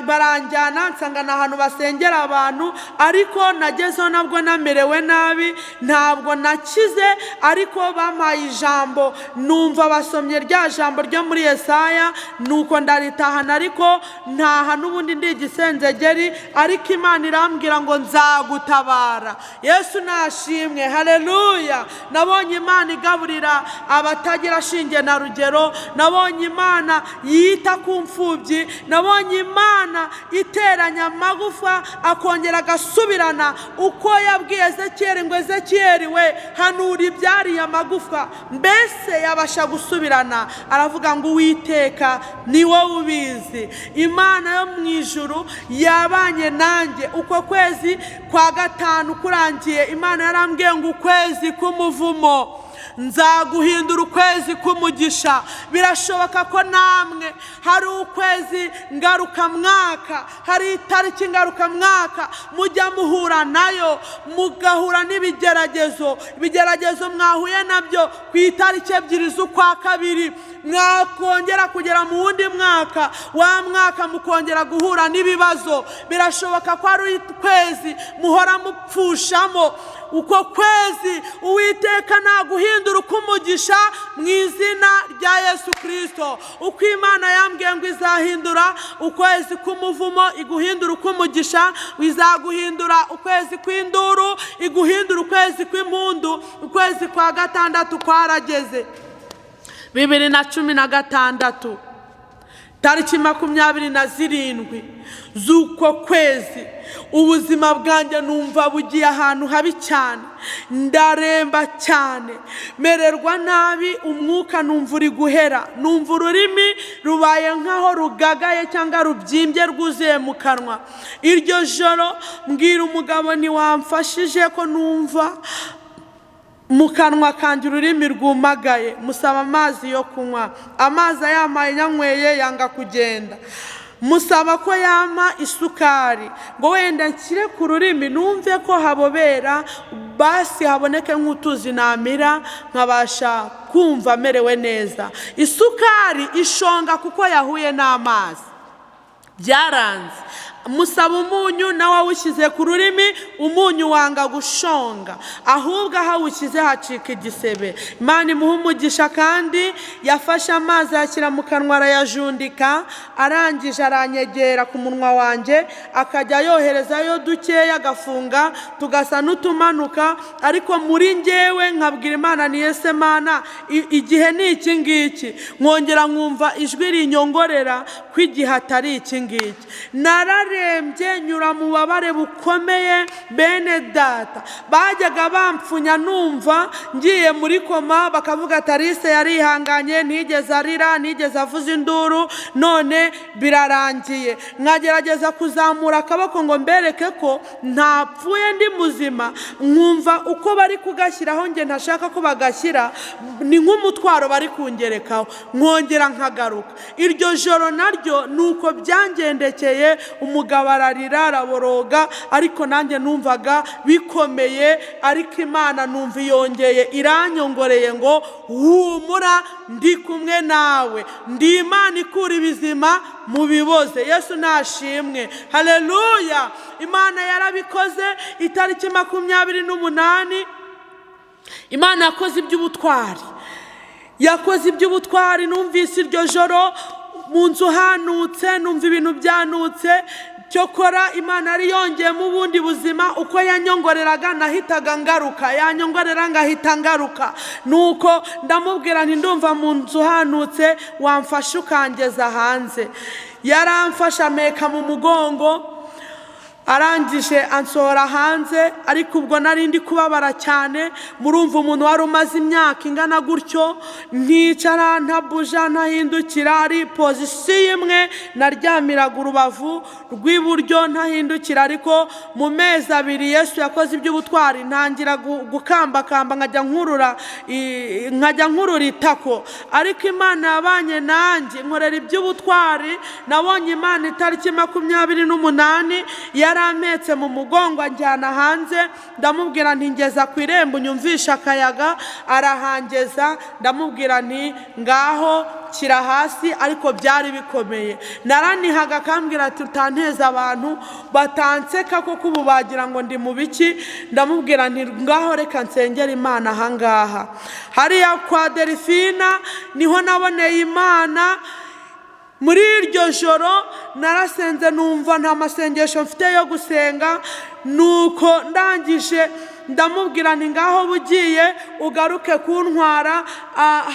baranjyana nsanga ni ahantu basengera abantu, ariko nagezeho nabwo namerewe nabi, ntabwo nakize. Ariko bampaye ijambo, numva basomye rya jambo ryo muri Yesaya, nuko ndaritahana, ariko ntaha n'ubundi ndi igisenzegeri. Ariko Imana irambwira ngo nzagutabara. Yesu nashimwe, haleluya. Nabonye Imana igaburira abatagira shinge na rugero, nabonye Imana yita ku mfubyi, nabonye Imana iteranya amagufa akongera agasubirana. Uko yabwiye Ezekiyeli ngo Ezekiyeli we hanura ibyariye amagufa, mbese yabasha gusubirana. Aravuga ngo Uwiteka ni wowe ubizi. Imana yo mu ijuru yabanye nanjye uko kwezi kwa gatanu kurangiye. Imana yarambwiye ngo ukwezi k'umuvumo nzaguhindura ukwezi k'umugisha. Birashoboka ko namwe hari ukwezi ngarukamwaka, hari itariki ngarukamwaka mujya muhura nayo, mugahura n'ibigeragezo. Ibigeragezo mwahuye nabyo ku itariki 2 z'ukwa kabiri, mwakongera kugera mu wundi mwaka, wa mwaka mukongera guhura n'ibibazo. Birashoboka ko ari ukwezi muhora mupfushamo. Uko kwezi Uwiteka naguhindura ukumugisha mu izina rya Yesu Kristo. Uko Imana yambwiye ngo izahindura ukwezi k'umuvumo iguhindura ukumugisha, izaguhindura ukwezi kw'induru iguhindura ukwezi kw'impundu. Ukwezi kwa gatandatu kwarageze, 2016 tariki 27 z'uko kwezi. Ubuzima bwanjye numva bugiye ahantu habi cyane, ndaremba cyane, mererwa nabi, umwuka numva uri guhera, numva ururimi rubaye nkaho rugagaye cyangwa rubyimbye rwuzuye mu kanwa. Iryo joro mbwira umugabo ntiwamfashije ko numva mu kanwa kanjye ururimi rwumagaye, musaba amazi yo kunywa. Amazi ayampaye nyanyweye yanga kugenda. Musaba ko yama isukari ngo wenda nshyire ku rurimi numve ko habobera, basi haboneke nk'utuzi namira nkabasha kumva merewe neza. Isukari ishonga kuko yahuye n'amazi, byaranze. Musaba umunyu nawe awushyize ku rurimi, umunyu wanga gushonga, ahubwo ahawushyize hacika igisebe. Imana imuha umugisha, kandi yafashe amazi ashyira mu kanwa arayajundika, arangije aranyegera ku munwa wanjye, akajya yoherezayo dukeya agafunga tugasa n'utumanuka. Ariko muri njyewe nkabwira Imana ni Yesu Mana, igihe ni iki ngiki. Nkongera nkumva ijwi rinyongorera ko igihe atari iki ngiki. Nararembye, nyura mu babare bukomeye. Bene data bajyaga bampfunya, numva ngiye muri koma, bakavuga ati Alice yarihanganye, ntigeze arira, ntigeze avuza induru, none birarangiye. Nkagerageza kuzamura akaboko ngo mbereke ko ntapfuye, ndi muzima. Nkumva uko bari kugashyiraho nge ntashaka ko bagashyira, ni nk'umutwaro bari kungerekaho, nkongera nkagaruka. Iryo joro naryo nuko byangendekeye. umugabo ararira araboroga, ariko nanjye numvaga bikomeye, ariko Imana numva yongeye iranyongoreye ngo humura ndi kumwe nawe, ndi Imana ikura ibizima mu biboze. Yesu nashimwe, haleluya. Imana yarabikoze. Itariki 28 Imana yakoze iby'ubutwari, yakoze iby'ubutwari. Numvise iryo joro mu nzu hanutse, numva ibintu byanutse. Cyokora Imana yari yongeyemo ubundi buzima. Uko yanyongoreraga nahitaga ngaruka, yanyongorera ngahita ngaruka. Nuko ndamubwira nti ndumva mu nzu hanutse, wamfasha ukangeza hanze. Yaramfasha ameka mu mugongo, arangije ansohora hanze, ariko ubwo nari ndi kubabara cyane. Murumva umuntu wari umaze imyaka ingana gutyo, nticara ntabuja ntahindukira, ari pozisiyo imwe, naryamiraga urubavu rw'iburyo ntahindukira. Ariko mu mezi 2 Yesu yakoze iby'ubutwari, ntangira gukambakamba nkajya nkurura itako. Ariko Imana yabanye nanjye, nkorera iby'ubutwari. Nabonye Imana itariki 28 yarampetse mu mugongo anjyana hanze. Ndamubwira nti ngeza ku irembo unyumvisha akayaga, arahangeza. Ndamubwira nti ngaho kira hasi, ariko byari bikomeye. Naranihaga akambwira ati utanteza abantu batanseka koko ubu bagira ngo ndi mu biki. Ndamubwira nti ngaho reka nsengera Imana ahangaha. Hariya kwa Delphina niho naboneye Imana. Muri iryo joro narasenze, numva nta masengesho mfite yo gusenga. Nuko ndangije ndamubwira nti ngaho bugiye ugaruke kuntwara.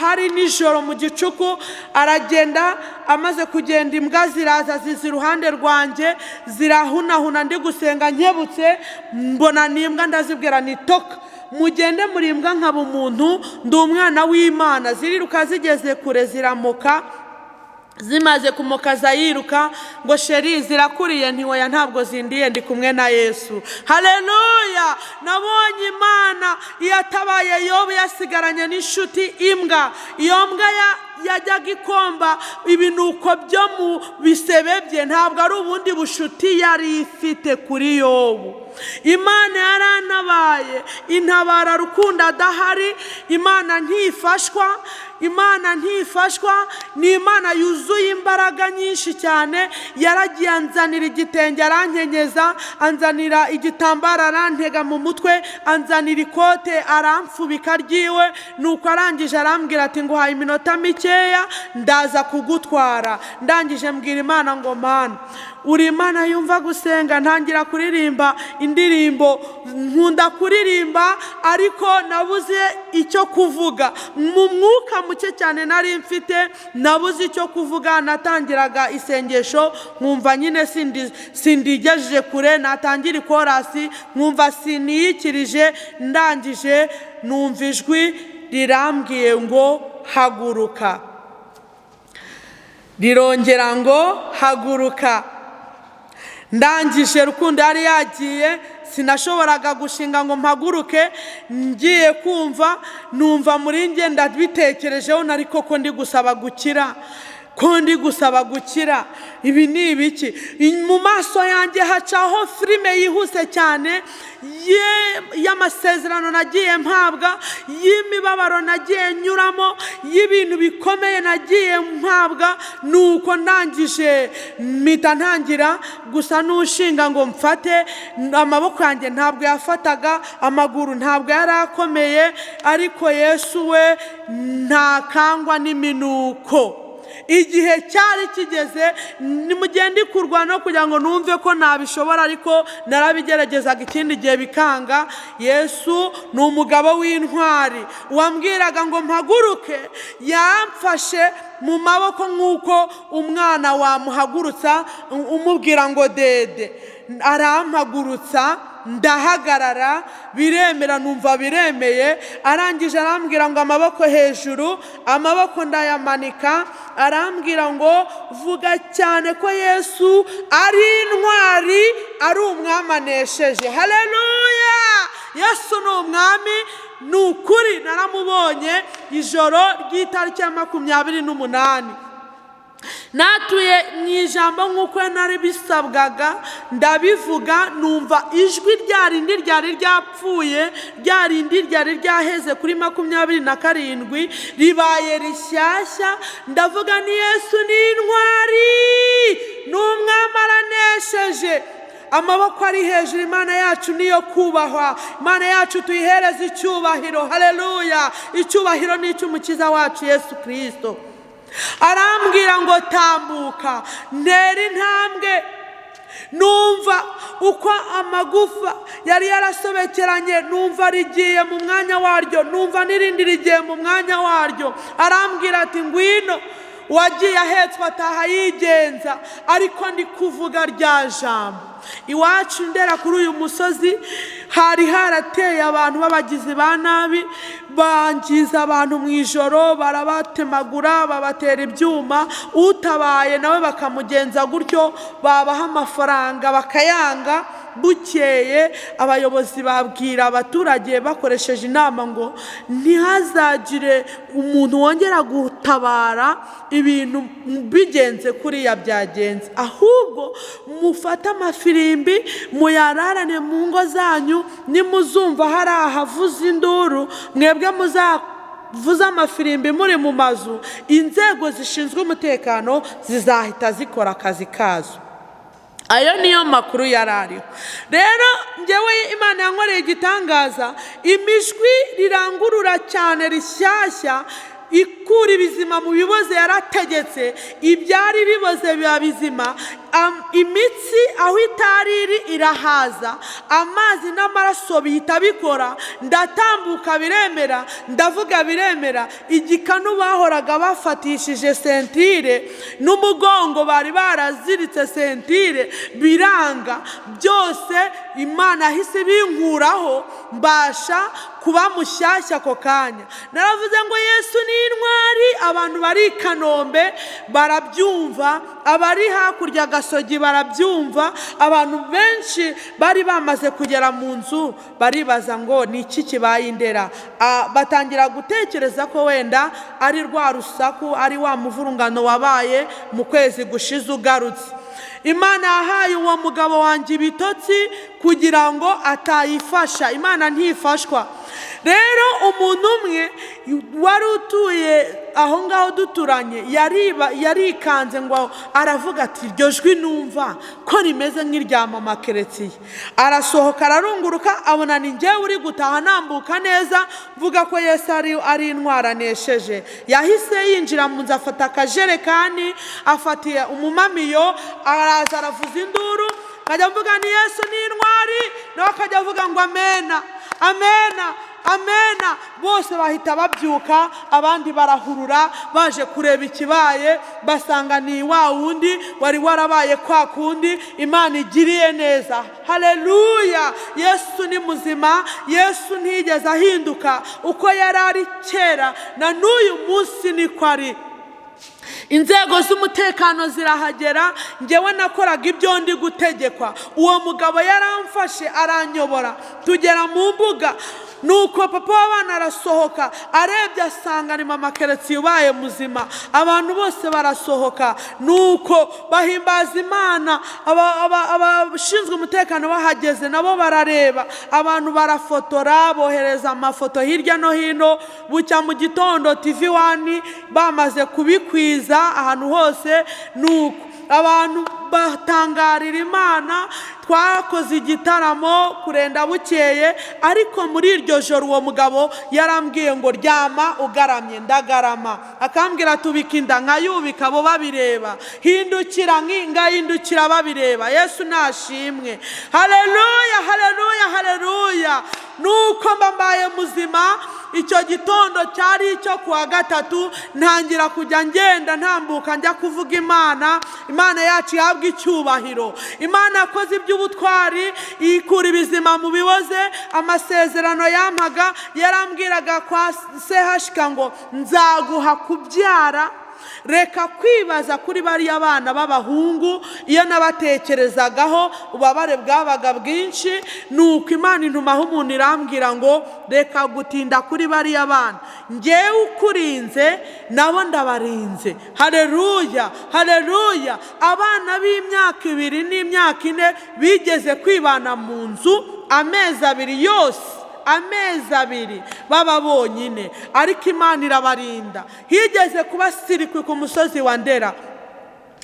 Hari nijoro mu gicuku. Aragenda, amaze kugenda imbwa ziraza ziza iruhande rwanjye, zirahunahuna ndi gusenga. Nkebutse mbona n'imbwa, ndazibwira nti toka mugende muri imbwa nkaba umuntu, ndi umwana w'Imana. Ziriruka zigeze kure ziramoka. Zimaze kumoka zayiruka ngo sheri zirakuriye, ntiwoya ntabwo zindiye, ndi kumwe na Yesu. Haleluya. Nabonye Imana yatabaye Yobu yasigaranye n'inshuti imbwa. Iyo mbwa yajyaga ikomba ibinuko byo mu bisebe bye, ntabwo ari ubundi bushuti yari ifite kuri Yobu. Imana yaranabaye intabara rukundo adahari. Imana ntifashwa, Imana ntifashwa. Ni Imana yuzuye imbaraga nyinshi cyane. Yaragiye anzanira igitenge arankenyeza, anzanira igitambaro arantega mu mutwe, anzanira ikote aramfubika ryiwe. Nuko arangije arambwira ati nguhaye iminota mikeya ndaza kugutwara. Ndangije mbwira Imana ngo Mana, uri Imana yumva gusenga. Ntangira kuririmba indirimbo nkunda kuririmba, ariko nabuze icyo kuvuga. Mu mwuka muke cyane nari mfite, nabuze icyo kuvuga. Natangiraga isengesho nkumva nyine sindigejeje kure, natangira ikorasi nkumva siniyikirije. Ndangije numva ijwi rirambwiye ngo haguruka, rirongera ngo haguruka. Ndangije rukundo yari yagiye, sinashoboraga gushinga ngo mpaguruke. Ngiye kumva numva muri nge ndabitekerejeho, nari koko ndi gusaba gukira, ko ndi gusaba gukira. Ibi ni ibiki? Mu maso yanjye hacaho filime yihuse cyane y'amasezerano nagiye mpabwa, y'imibabaro nagiye nyuramo, y'ibintu bikomeye nagiye mpabwa. Nuko ndangije mpita ntangira gusa n'ushinga ngo mfate. Amaboko yanjye ntabwo yafataga, amaguru ntabwo yari akomeye, ariko Yesu we ntakangwa n'iminuko. Igihe cyari kigeze, nimugende kurwana kugira ngo numve ko nabishobora, ariko narabigeragezaga ikindi gihe bikanga. Yesu ni umugabo w'intwari, wambwiraga ngo mpaguruke. Yamfashe mu maboko nk'uko umwana wamuhagurutsa umubwira ngo dede. Arampagurutsa, ndahagarara, biremera, numva biremeye. Arangije arambwira ngo amaboko hejuru, amaboko ndayamanika. Arambwira ngo vuga cyane ko Yesu ari intwari, ari umwami anesheje. Haleluya. Yesu ni umwami, ni ukuri. Naramubonye ijoro ry'itariki ya 28. natuye mu ijambo nk'uko nari bisabwaga ndabivuga, numva ijwi rya rindi ryari ryapfuye, rya rindi ryari ryaheze kuri 27 ribaye rishyashya. Ndavuga ni Yesu ni intwari, ni umwami aranesheje, amaboko ari hejuru. Imana yacu niyo kubahwa, Imana yacu tuyihereze icyubahiro. Haleluya! Icyubahiro ni icy'umukiza wacu Yesu Kristo. Arambwira ngo tambuka, ntera intambwe. Numva uko amagufa yari yarasobekeranye, numva rigiye mu mwanya waryo, numva n'irindi rigiye mu mwanya waryo. Arambwira ati ngwino. Wagiye ahetswe ataha yigenza, ariko ndi kuvuga rya jambo. Iwacu Ndera kuri uyu musozi hari harateye abantu b'abagizi ba nabi, bangiza abantu mu ijoro, barabatemagura, babatera ibyuma. Utabaye nawe bakamugenza gutyo, babaha amafaranga bakayanga. Bukeye abayobozi babwira abaturage bakoresheje inama ngo ntihazagire umuntu wongera gutabara ibintu bigenze kuriya byagenze, ahubwo mufate amafirimbi muyararane mu ngo zanyu. Nimuzumva hari ahavuza induru, mwebwe muzavuza amafirimbi muri mu mazu, inzego zishinzwe umutekano zizahita zikora akazi kazo. Ayo niyo makuru yarariho. Rero njyewe Imana yankoreye igitangaza, imijwi rirangurura cyane rishyashya, ikura ibizima mu biboze yarategetse, ibyari biboze biba bizima. Imitsi aho itari iri irahaza, amazi n'amaraso bihita bikora. Ndatambuka biremera, ndavuga biremera. Igikanu bahoraga bafatishije sentire n'umugongo bari baraziritse sentire biranga, byose Imana ahise binkuraho, mbasha kuba mushyashya ako kanya. Naravuze ngo Yesu ni intwari. Abantu bari Kanombe barabyumva, abari hakurya Gasogi barabyumva. Abantu benshi bari bamaze kugera mu nzu baribaza ngo ni iki kibaye Ndera. Batangira gutekereza ko wenda ari rwa rusaku, ari wa muvurungano wabaye mu kwezi gushize ugarutse. Imana yahaye uwo mugabo wanjye ibitotsi kugira ngo atayifasha. Imana ntifashwa. Rero umuntu umwe wari utuye aho ngaho duturanye yarikanze ngo aravuga ati iryo jwi numva ko rimeze nk'irya mama Keretiye. Arasohoka ararunguruka, abona ni njyewe uri gutaha nambuka neza mvuga ko Yesu ari intwari anesheje. Yahise yinjira mu nzu, afata akajerekani, afatiye umumamiyo, araza aravuza induru. Kajya mvuga ni Yesu ni intwari, nawe akajya avuga ngo amena amena amena. Bose bahita babyuka, abandi barahurura baje kureba ikibaye, basanga ni wa wundi wari warabaye kwa kundi Imana igiriye neza. Haleluya! Yesu ni muzima. Yesu ntiyigeze ahinduka, uko yari ari kera na n'uyu munsi niko ari. Inzego z'umutekano zirahagera, njyewe nakoraga ibyo ndi gutegekwa. Uwo mugabo yaramfashe aranyobora, tugera mu mbuga. Nuko papa w'abana arasohoka, arebye asanga ni mama Keretiye ubaye muzima. Abantu bose barasohoka, nuko bahimbaza Imana. Abashinzwe umutekano bahageze nabo barareba, abantu barafotora, bohereza amafoto hirya no hino. Bucya mu gitondo TV1 bamaze kubikwiza ahantu hose, nuko abantu batangarira Imana. Twakoze igitaramo kurenda bukeye, ariko muri iryo joro uwo mugabo yarambwiye ngo ryama ugaramye. Ndagarama. Akambwira tubika inda nkayubika, bo babireba. Hindukira ngahindukira babireba. Yesu nashimwe. Haleluya, haleluya, haleluya. Nuko mbambaye muzima. Icyo gitondo cyari icyo kuwa gatatu, ntangira kujya ngenda ntambuka njya kuvuga Imana. Imana yacu ihabwa icyubahiro. Imana yakoze iby'ubutwari, ikura ibizima mu biboze. Amasezerano yampaga yarambwiraga kwa Sehashika ngo nzaguha kubyara reka kwibaza kuri bariya bana b'abahungu. Iyo nabatekerezagaho ububabare bwabaga bwinshi, nuko Imana intumaho umuntu irambwira ngo reka gutinda kuri bariya bana, njyewe ukurinze nabo ndabarinze. Haleluya, haleluya. Abana b'imyaka 2 n'imyaka 4 bigeze kwibana mu nzu amezi 2 yose, amezi 2 baba bonyine, ariko Imana irabarinda. Higeze kuba sirikwi ku musozi wa Ndera,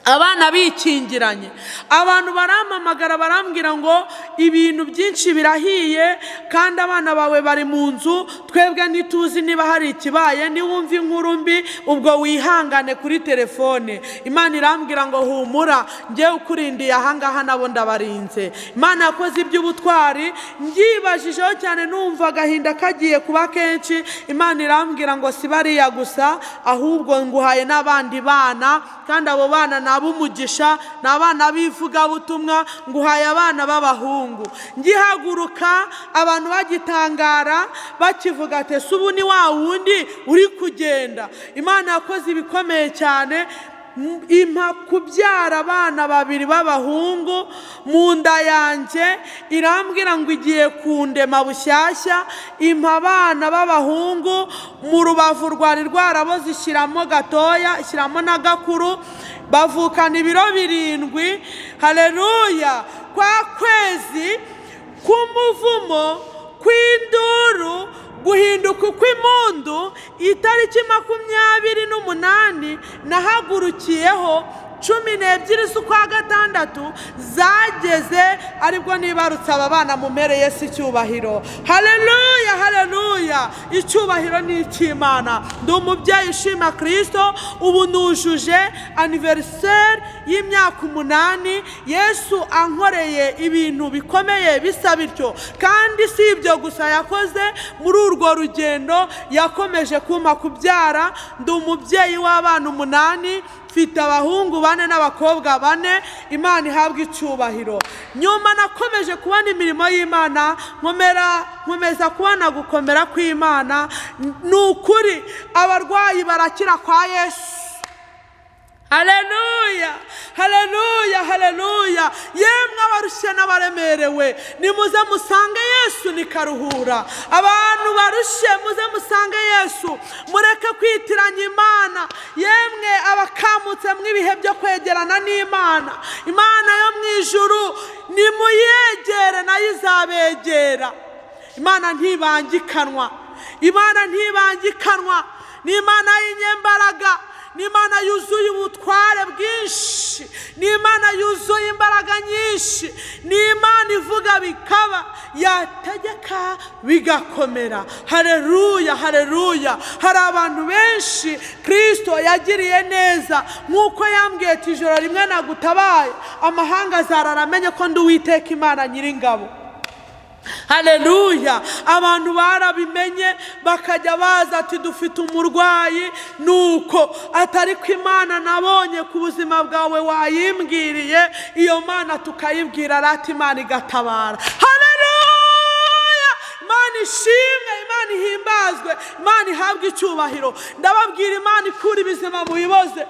abana bikingiranye, abantu barampamagara barambwira ngo ibintu byinshi birahiye kandi abana bawe bari mu nzu, twebwe ntituzi niba hari ikibaye, niwumva inkuru mbi ubwo wihangane kuri telefone. Imana irambwira ngo humura, njyewe ukurindiye ahangaha nabo ndabarinze. Imana yakoze iby'ubutwari, ngibajijeho cyane numva agahinda kagiye kuba kenshi. Imana irambwira ngo si bariya gusa, ahubwo nguhaye n'abandi bana, kandi abo bana abumugisha n'abana bivuga butumwa, nguhaye abana b'abahungu. Ngihaguruka abantu bagitangara bakivuga ati subu ni wa wundi uri kugenda. Imana yakoze ibikomeye cyane, impa kubyara abana 2 b'abahungu mu nda yanjye, irambwira ngo igiye kundema bushyashya, impa abana b'abahungu mu rubavu rwari rwaraboze ishyiramo gatoya, ishyiramo na gakuru, bavukana ibiro 7. Haleluya. Kwa kwezi k'umuvumo, kw'induru, guhinduka kw'impundu, itariki 28 nahagurukiyeho 12 z'ukwa gatandatu zageze, aribwo nibarutse aba bana mumere Yesu icyubahiro. Haleluya, haleluya. Icyubahiro ni icy'Imana. Ndi umubyeyi ushima Kristo, ubu nujuje anniversaire y'imyaka 8. Yesu ankoreye ibintu bikomeye bisa bityo, kandi si ibyo gusa yakoze. Muri urwo rugendo yakomeje kumpa kubyara. Ndi umubyeyi w'abana 8, mfite abahungu 4 n'abakobwa 4. Imana ihabwa icyubahiro. Nyuma nakomeje kubona imirimo y'Imana, nkomeza kubona gukomera kw'Imana. Nukuri abarwayi barakira kwa Yesu. Haleluya, haleluya, haleluya. Yemwe abarushye n'abaremerewe, nimuze musange Yesu nikaruhura. Abantu barushye muze musange Yesu, mureke kwitiranya Imana. Yemwe abakamutse mw'ibihe byo kwegerana n'Imana, Imana yo mu ijuru nimuyegere nayo izabegera. Imana ntibangikanwa, Imana ntibangikanwa. Ni Imana y'inyembaraga, ni Imana yuzuye ubutware bwinshi, ni Imana yuzuye imbaraga nyinshi, ni Imana ivuga bikaba, yategeka bigakomera. Haleluya, haleluya. Hari abantu benshi Kristo yagiriye neza, nk'uko yambwiye ati ijoro rimwe nagutabaye, amahanga azararamenye ko ndi Uwiteka Imana Nyiringabo. Haleluya. Abantu barabimenye bakajya baza ati dufite umurwayi, nuko atari ko Imana nabonye ku buzima bwawe wayimbwiriye, iyo Mana tukayibwira rati Imana igatabara. Haleluya. Imana ishimwe, Imana ihimbazwe, Imana ihabwe icyubahiro. Ndababwira Imana ikura ibizima mu biboze.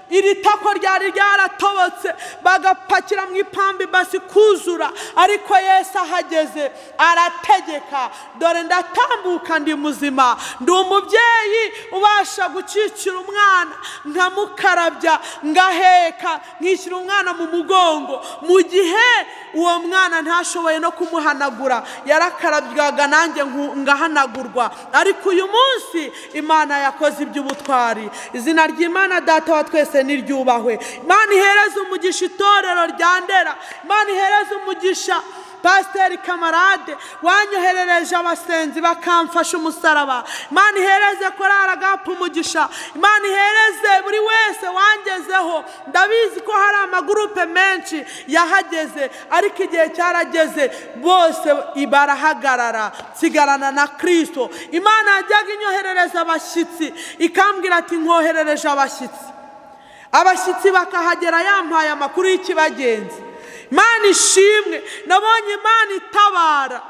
Iri tako ryari ryaratobotse bagapakira mu ipambi basi kuzura, ariko Yesu ahageze arategeka, dore ndatambuka ndi muzima. Ndi umubyeyi ubasha gucicira umwana, nkamukarabya, ngaheka, nkishyira umwana mu mugongo, mu gihe uwo mwana ntashoboye no kumuhanagura, yarakarabyaga nanjye ngahanagurwa. Ariko uyu munsi Imana yakoze iby'ubutwari. Izina ry'Imana Data wa twese niryubahwe. Imana ihereze umugisha itorero rya Ndera, Imana ihereze umugisha Pasiteri Kamarade wanyoherereje abasenzi bakamfasha umusaraba. Imana ihereze korali Agape umugisha, Imana ihereze buri wese wangezeho. Ndabizi ko hari amagurupe menshi yahageze, ariko igihe cyarageze bose barahagarara, nsigarana na Kristo. Imana yajyaga inyoherereza abashyitsi ikambwira ati nkoherereje abashyitsi, abashyitsi bakahagera yampaye amakuru y'ikibagenzi. Imana ishimwe, nabonye Imana itabara.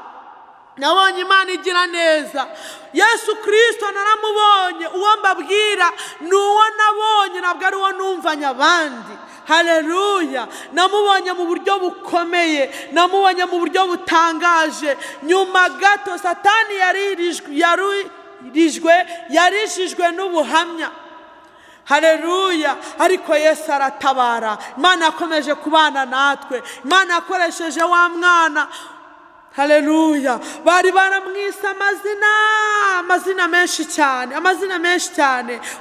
nabonye Imana igira neza. Yesu Kristo naramubonye, uwo mbabwira ni uwo nabonye, ntabwo ari uwo numvanye abandi. Haleluya! Namubonye mu buryo bukomeye, namubonye mu buryo butangaje. Nyuma gato Satani yarishijwe n'ubuhamya. Haleluya! Ariko Yesu aratabara. Imana yakomeje kubana natwe. Imana yakoresheje wa mwana. Haleluya! Bari baramwise amazina menshi cyane.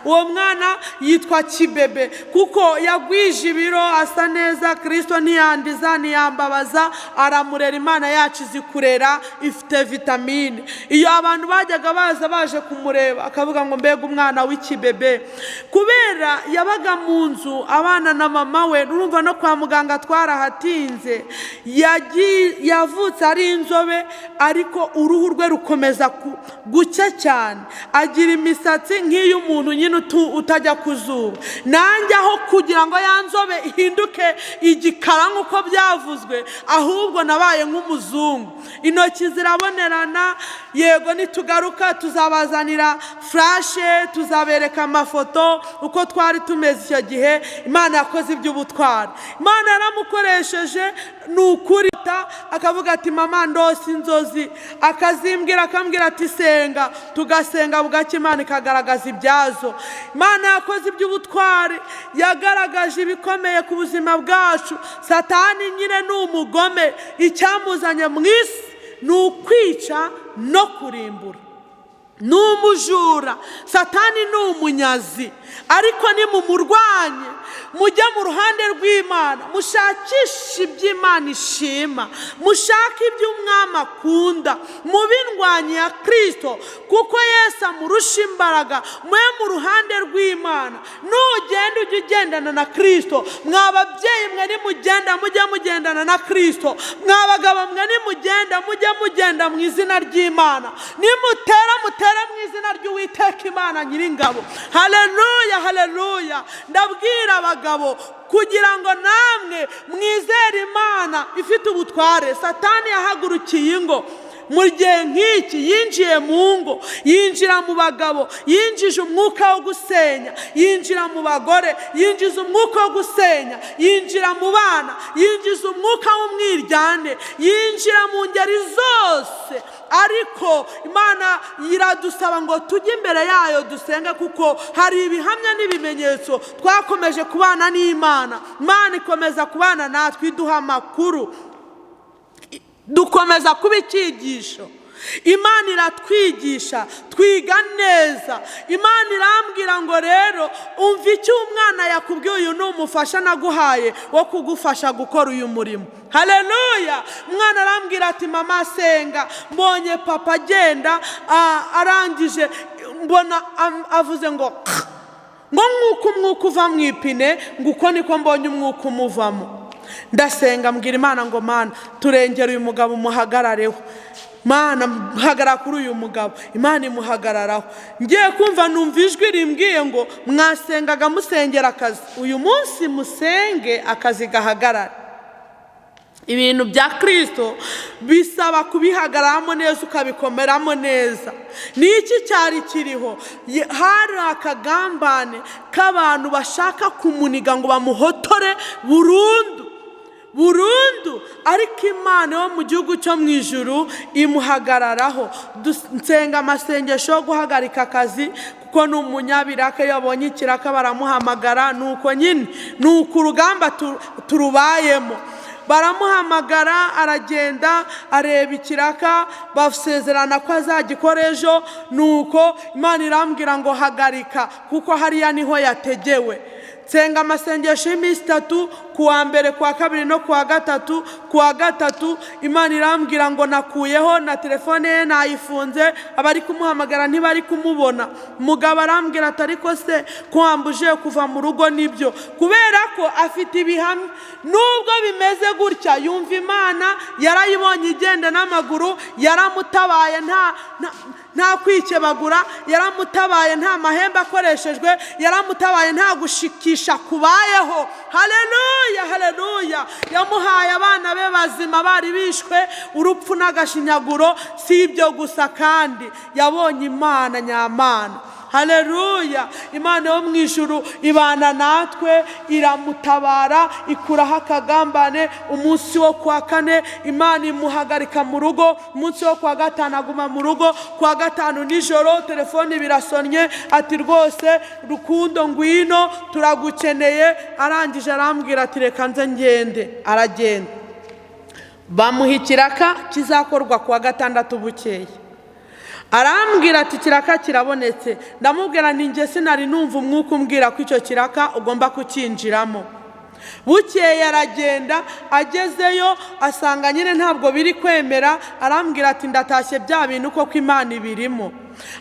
Uwo mwana yitwa Kibebe kuko yagwije ibiro, asa neza. Kristo ntiyandiza ntiyambabaza, aramurera. Imana yacu izi kurera, ifite vitamine. Iyo abantu bajyaga baje kumureba akavuga ngo mbega umwana w'ikibebe, kubera yabaga mu nzu abana na mama we. Urumva no kwa muganga twarahatinze. Yavutse ari inzobe, ariko uruhu rwe rukomeza gucya cyane, agira imisatsi nk'iy'umuntu nyine utajya ku zuba. Nanjye aho kugira ngo ya nzobe ihinduke igikara nk'uko byavuzwe, ahubwo nabaye nk'umuzungu. Intoki zirabonerana. Yego nitugaruka tuzabazanira flashe, tuzabereka amafoto uko twari tumeze icyo gihe. Imana yakoze iby'ubutwari. Imana yaramukoresheje, ni ukuri. Akavuga ati mama ndose inzozi, akazimbwira akambwira ati senga, tugasenga bugacya Imana ikagaragaza ibyazo. Imana yakoze iby'ubutwari, yagaragaje ibikomeye ku buzima bwacu. Satani nyine ni umugome, icyamuzanye mu isi ni ukwica no kurimbura. Ni umujura, Satani ni umunyazi. Ariko nimumurwanye, mujye mu ruhande rw'Imana, mushakishe iby'Imana ishima, mushake iby'umwami akunda, mubindwanye ya Kristo, kuko Yesu amurusha imbaraga. Mwe mu ruhande rw'Imana, nugenda ujye ugendana na Kristo. Mwa babyeyi mwe nimugenda mujye mugendana na Kristo. Mwa bagabo mwe nimugenda mujye mugenda mu izina ry'Imana. Nimutera mu izina ry'Uwiteka Imana Nyiringabo. Haleluya, haleluya. Ndabwira abagabo kugira ngo namwe mwizere Imana ifite ubutware. Satani yahagurukiye ingo mu gihe nk'iki, yinjiye mu ngo, yinjira mu bagabo, yinjije umwuka wo gusenya, yinjira mu bagore, yinjiza umwuka wo gusenya, yinjira mu bana, yinjiza umwuka w'umwiryane, yinjira mu ngeri zose. Ariko Imana iradusaba ngo tujye imbere yayo dusenge, kuko hari ibihamya n'ibimenyetso. Twakomeje kubana n'Imana, Imana ikomeza kubana natwe, iduha amakuru, dukomeza kuba icyigisho. Imana iratwigisha, twiga neza. Imana irambwira ngo rero umva icyo umwana yakubwiye, uyu ni umufasha naguhaye wo kugufasha gukora uyu murimo. Haleluya! Umwana arambwira ati mama senga. Mbonye papa agenda arangije, mbona avuze ngo nk'uko umwuka uva mu ipine, ngo uko niko mbonye umwuka umuvamo. Ndasenga mbwira Imana ngo Mana turengere uyu mugabo, umuhagarareho. Mana muhagarara kuri uyu mugabo. Imana imuhagararaho. Ngiye kumva numva ijwi rimbwiye ngo mwasengaga musengera akazi, uyu munsi musenge akazi gahagarara. Ibintu bya Kristo bisaba kubihagararamo neza, ukabikomeramo neza. Niki cyari kiriho? Hari akagambane k'abantu bashaka kumuniga ngo bamuhotore burundu, ariko Imana yo mu gihugu cyo mu ijuru imuhagararaho. Nsenga amasengesho yo guhagarika akazi, kuko ni umunyabiraka. Iyo abonye ikiraka baramuhamagara. Nuko nyine nuko urugamba turubayemo. Baramuhamagara, aragenda areba ikiraka, basezerana ko azagikora ejo. Nuko Imana irambwira ngo hagarika, kuko hariya niho yategewe. Nsenga amasengesho y'iminsi 3, kuwa mbere, kuwa kabiri no kuwa gatatu. Kuwa gatatu Imana irambwira ngo nakuyeho na telefone ye nayifunze, abari kumuhamagara ntibari kumubona. Mugabo arambwira ati ariko se ko wambuje kuva mu rugo? Nibyo, kubera ko afite ibihamya. Nubwo bimeze gutya, yumva Imana yarayibonye igenda n'amaguru, yaramutabaye nta kwikebagura, yaramutabaye nta mahembe akoreshejwe, yaramutabaye nta gushikisha kubayeho. Haleluya! haleluya haleluya. Yamuhaye abana be bazima bari bishwe urupfu n'agashinyaguro. Si ibyo gusa kandi yabonye Imana nyamana. Haleluya. Imana yo mu ijuru ibana natwe, iramutabara, ikuraho akagambane. Umunsi wo kwa kane Imana imuhagarika mu rugo, umunsi wo kwa gatanu aguma mu rugo. Kwa gatanu nijoro telefoni birasonye, ati rwose Rukundo ngwino turagukeneye. Arangije arambwira ati reka nze ngende. Aragenda. Bamuha ikiraka kizakorwa kwa gatandatu bukeye. Arambwira ati kiraka kirabonetse. Ndamubwira nti nge sinari numva umwuka umbwira ko icyo kiraka ugomba kukinjiramo. Bukeye aragenda, agezeyo asanga nyine ntabwo biri kwemera. Arambwira ati ndatashye bya bintu koko Imana ibirimo.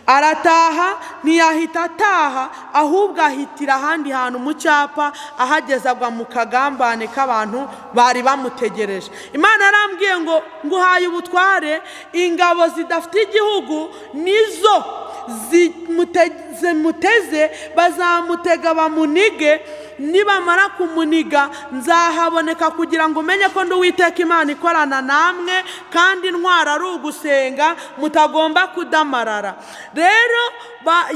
Arataha, ntiyahita ataha ahubwo ahitira ahandi hantu mu cyapa. Ahageze agwa mu kagambane k'abantu bari bamutegereje. Imana yarambwiye ngo nguhaye ubutware, ingabo zidafite igihugu nizo zimuteze, bazamutega bamunige. Nibamara kumuniga nzahaboneka kugira ngo umenye ko ndi Uwiteka Imana ikorana namwe, kandi intwara ari ugusenga, mutagomba kudamarara. Rero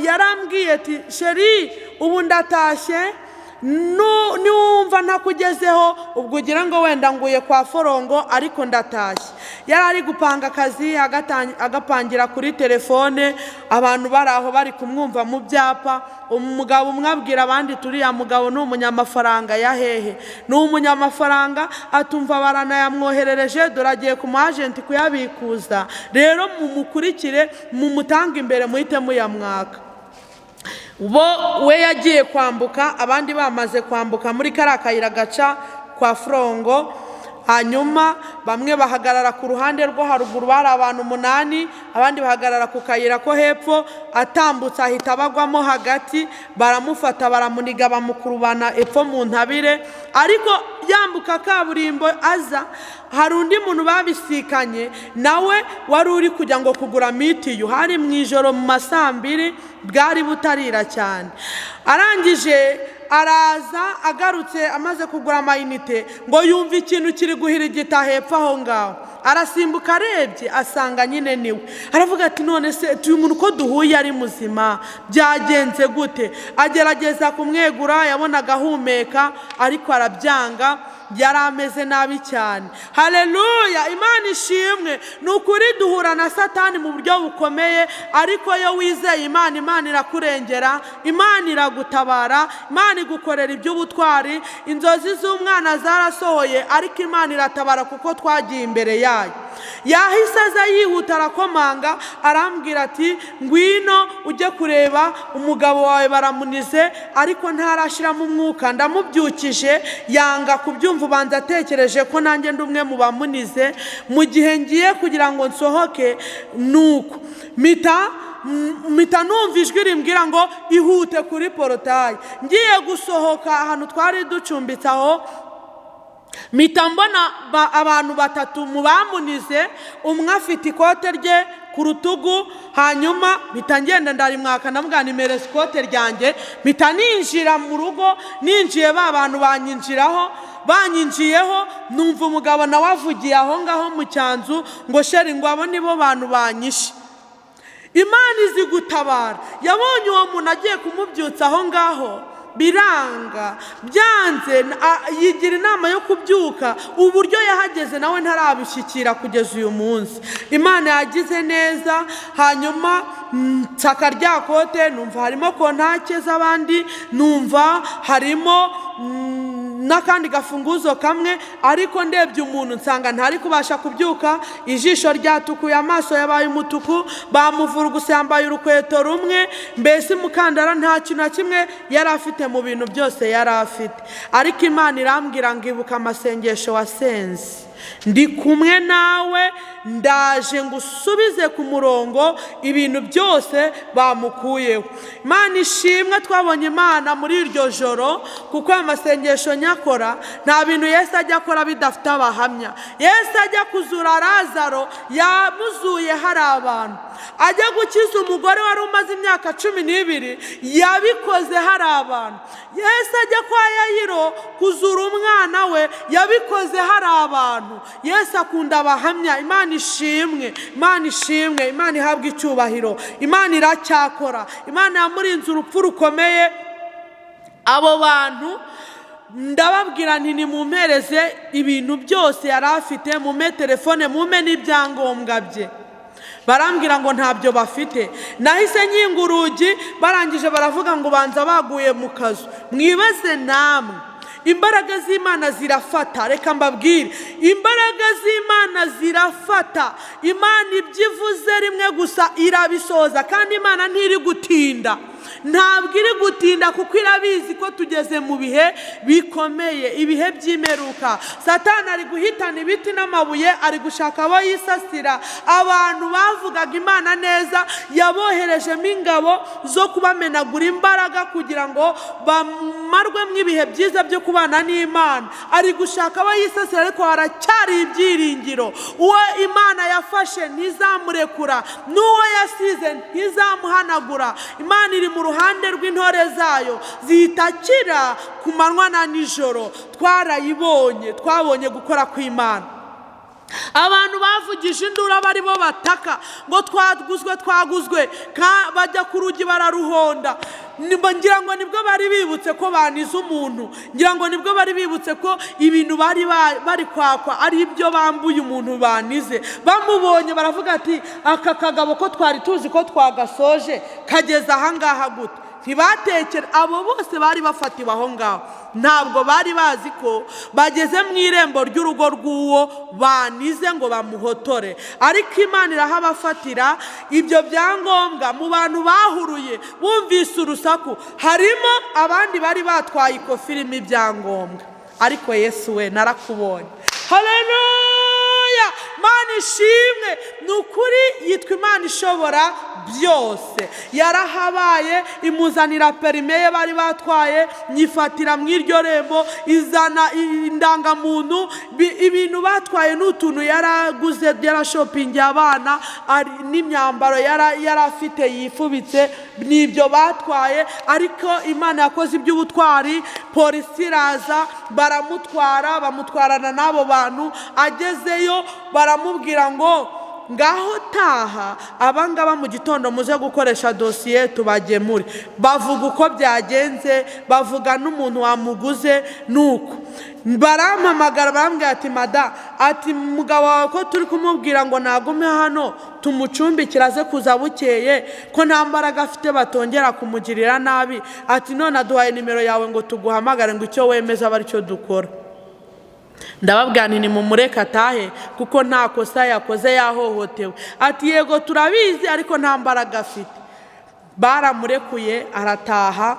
yarambwiye ati sheri ubu ndatashye, niwumva ntakugezeho ubwo ugira ngo wenda nguye kwa Forongo, ariko ndatashye. Yari ari gupanga akazi agapangira kuri telefone, abantu bari aho bari kumwumva mu byapa. Umugabo umwe abwira abandi turiya mugabo ni umunyamafaranga ya hehe. Ni umunyamafaranga, atumva baranayamwoherereje, dore agiye ku agenti kuyabikuza. Rero mumukurikire, mumutange imbere, muhite muyamwaka. We yagiye kwambuka, abandi bamaze kwambuka muri kariya kayira gaca kwa Forongo. Hanyuma bamwe bahagarara ku ruhande rwo haruguru, bari abantu 8, abandi bahagarara ku kayira ko hepfo. Atambutse ahita bagwamo hagati, baramufata baramuniga, bamukurubana epfo mu ntabire. Ariko yambuka kaburimbo aza, hari undi muntu babisikanye nawe wari uri kujya ngo kugura mitiyu. Hari mu ijoro mu masaa 2, bwari butarira cyane. Arangije araza, agarutse amaze kugura amayinite, ngo yumva ikintu kiri guhirigita hepfo aho ngaho. Arasimbuka, arebye asanga nyine niwe. Aravuga ati none se uyu muntu ko duhuye ari muzima, byagenze gute? Agerageza kumwegura, yabonaga ahumeka, ariko arabyanga, yari ameze nabi cyane. Haleluya, Imana ishimwe. Ni ukuri duhura na Satani mu buryo bukomeye, ariko iyo wizeye Imana, Imana irakurengera, Imana iragutabara, Imana igukorera iby'ubutwari. Inzozi z'umwana zarasohoye, ariko Imana iratabara kuko twagiye imbere yayo. Yahise aza yihuta, arakomanga, arambwira ati ngwino ujye kureba umugabo wawe baramunize, ariko ntarashiramo umwuka. Ndamubyukije, yanga kubyumva, ubanza atekereje ko nanjye ndi umwe mu bamunize. Mu gihe ngiye kugira ngo nsohoke, nuko mita numva ijwi rimbwira ngo ihute kuri porotayi. Ngiye gusohoka ahantu twari ducumbitse aho, mita mbona abantu 3 mu bamunize. Umwe afite ikote rye ku rutugu, hanyuma mita ngenda ndarimwaka, ndamubwira nimero ikote ryanjye. Mita ninjira mu rugo, ninjiye ba bantu banyinjiyeho, numva umugabo nawe avugiye aho ngaho mu cyanzu ngo sheri ngo abo nibo bantu banyishe. Imana izi gutabara. Yabonye uwo muntu agiye kumubyutsa aho ngaho, biranga, byanze, yigira inama yo kubyuka. Uburyo yahageze nawe ntarabishyikira kugeza uyu munsi. Imana yagize neza. Hanyuma nsaka rya kote, numva harimo kontake z'abandi, numva harimo n'akandi gafunguzo kamwe, ariko ndebye umuntu nsanga ntari kubasha kubyuka. Ijisho ryatukuye, amaso yabaye umutuku, bamuvuruguse, yambaye urukweto rumwe, mbese mukandara nta kintu na kimwe yari afite mu bintu byose yari afite. Ariko Imana irambwira ngo ibuka amasengesho wasenze, ndi kumwe nawe, ndaje ngusubize ku murongo ibintu byose bamukuyeho. Imana ishimwe, twabonye Imana muri iryo joro, kuko amasengesho nyakora nta bintu Yesu ajya akora bidafite abahamya. Yesu ajya kuzura Lazaro yamuzuye hari abantu, ajya gukiza umugore wari umaze imyaka 12 yabikoze hari abantu. Yesu ajya kwa Yayiro kuzura umwana we yabikoze hari abantu. Yesu akunda abahamya. Imana ishimwe, Imana ishimwe, Imana ihabwa icyubahiro. Imana iracyakora. Imana yamurinze urupfu rukomeye. Abo bantu ndababwira nti nimumpereze ibintu byose yari afite, mume telefone, mume n'ibyangombwa bye. Barambwira ngo ntabyo bafite. Nahise nyinga urugi, barangije baravuga ngo banza baguye mu kazu. Mwibaze namwe, imbaraga z'Imana zirafata. Reka mbabwire, imbaraga z'Imana zirafata. Imana ibyivuze rimwe gusa irabisoza, kandi Imana ntiri gutinda. Ntabwo iri gutinda, kuko irabizi ko tugeze mu bihe bikomeye, ibihe by'imeruka. Satani ari guhitana ibiti n'amabuye, ari gushaka abo yisasira. Abantu bavugaga Imana neza yaboherejemo ingabo zo kubamenagura imbaraga kugira ngo bamarwemo ibihe byiza byo kubana n'Imana. Ari gushaka abo yisasira, ariko haracyari ibyiringiro. Uwo Imana yafashe ntizamurekura, n'uwo yasize ntizamuhanagura. Imana iri mu ruhande rw'intore zayo, zitakira ku manywa na nijoro. Twarayibonye, twabonye gukora kw'Imana. Abantu bavugije induru bari bo bataka ngo twaguzwe, bajya ku rugi bararuhonda. Ngira ngo nibwo bari bibutse ko banize umuntu. Ngira ngo nibwo bari bibutse ko ibintu bari kwakwa ari ibyo bambuye umuntu banize. Bamubonye baravuga ati aka kagabo ko twari tuzi ko twagasoje kageze ahangaha gute. Ntibatekera. Abo bose bari bafatiwe aho ngaho, ntabwo bari bazi ko bageze mu irembo ry'urugo rw'uwo banize ngo bamuhotore. Ariko Imana irahabafatira ibyo byangombwa. Mu bantu bahuruye bumvise urusaku, harimo abandi bari batwaye ikofi irimo ibyangombwa. Ariko Yesu we, narakubonye. Haleluya! Imana ishimwe. Ni ukuri yitwa Imana ishobora byose. Yarahabaye, imuzanira perime ye bari batwaye, nyifatira mu iryo rembo, izana indangamuntu. Ibintu batwaye n'utuntu yaraguze, yarashopingiye abana, n'imyambaro yarafite yifubitse, n'ibyo batwaye. Ariko Imana yakoze iby'ubutwari. Polisi iraza, baramutwara, bamutwarana n'abo bantu. Agezeyo baramubwira ngo ngaho taha, abangaba mu gitondo muze gukoresha dosiye tubagemure. Bavuga uko byagenze, bavuga n'umuntu wamuguze. Nuko barampamagara, barambwira ati mada, ati mugabo wawe ko turi kumubwira ngo nagume hano tumucumbikira aze kuza bukeye, ko nta mbaraga afite batongera kumugirira nabi. Ati none aduhaye nimero yawe ngo tuguhamagare ngo icyo wemeza bari cyo dukora. Ndababwira nti nimumureke atahe, kuko nta kosa yakoze, yahohotewe. Ati yego turabizi, ariko nta mbaraga afite. Baramurekuye arataha.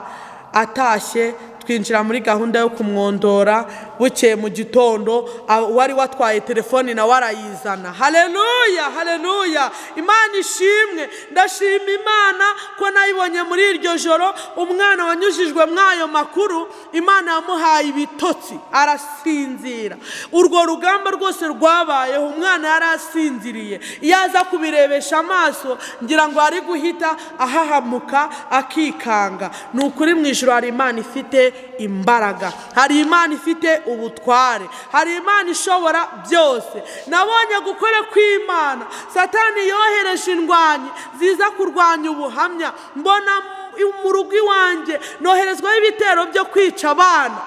Atashye twinjira muri gahunda yo kumwondora. Bukeye mu gitondo wari watwaye telefoni nawe arayizana. Haleluya, haleluya. Imana ishimwe. Ndashima Imana ko nayibonye muri iryo joro. Umwana wanyujijwe mwayo makuru, Imana yamuhaye ibitotsi, arasinzira. Urwo rugamba rwose rwabayeho, umwana yarasinziriye. Iyo aza kubirebesha amaso, ngira ngo ari guhita ahahamuka akikanga. Ni ukuri mu ijuru hari Imana ifite imbaraga, hari Imana ifite ubutware, hari Imana ishobora byose. Nabonye gukora kw'Imana. Satani yohereje indwanyi ziza kurwanya ubuhamya. Mbona mu rugo iwanjye noherezwaho ibitero byo kwica abana,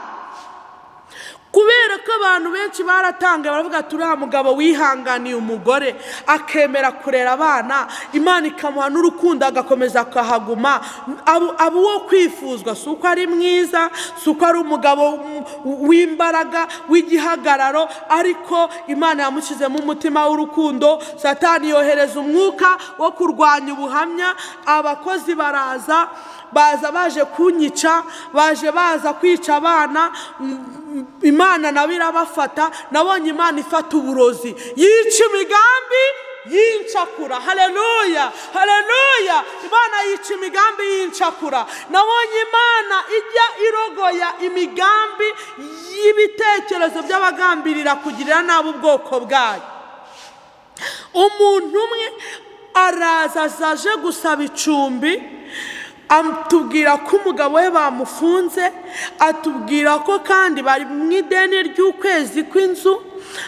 kubera ko abantu benshi baratangaye baravuga ati uriya mugabo wihanganiye umugore akemera kurera abana, Imana ikamuha n'urukundo agakomeza akahaguma. Abo wo kwifuzwa, si uko ari mwiza, si uko ari umugabo w'imbaraga w'igihagararo, ariko Imana yamushyizemo umutima w'urukundo. Satani yohereza umwuka wo kurwanya ubuhamya. Abakozi baza baje kunyica, baza kwica abana. Imana nabo irabafata. Nabonye Imana ifata uburozi yica imigambi y'incakura. Haleluya, haleluya. Imana yica imigambi y'incakura. Nabonye Imana ijya irogoya imigambi y'ibitekerezo by'abagambirira kugirira nabi ubwoko bwayo. Umuntu umwe araza aje gusaba icumbi, atubwira ko umugabo we bamufunze, atubwira ko kandi bari mu ideni ry'ukwezi kw'inzu,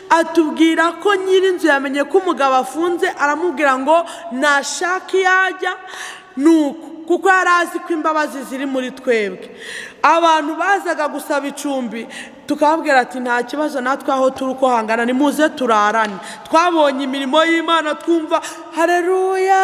atubwira ko nyir'inzu yamenye ko umugabo afunze, aramubwira ngo nashaka yajya nuko, kuko yari azi ko imbabazi ziri muri twebwe. Abantu bazaga gusaba icumbi tukababwira ati nta kibazo, natwe aho turi uko hangana nimuze turarane. Twabonye imirimo y'Imana twumva haleluya,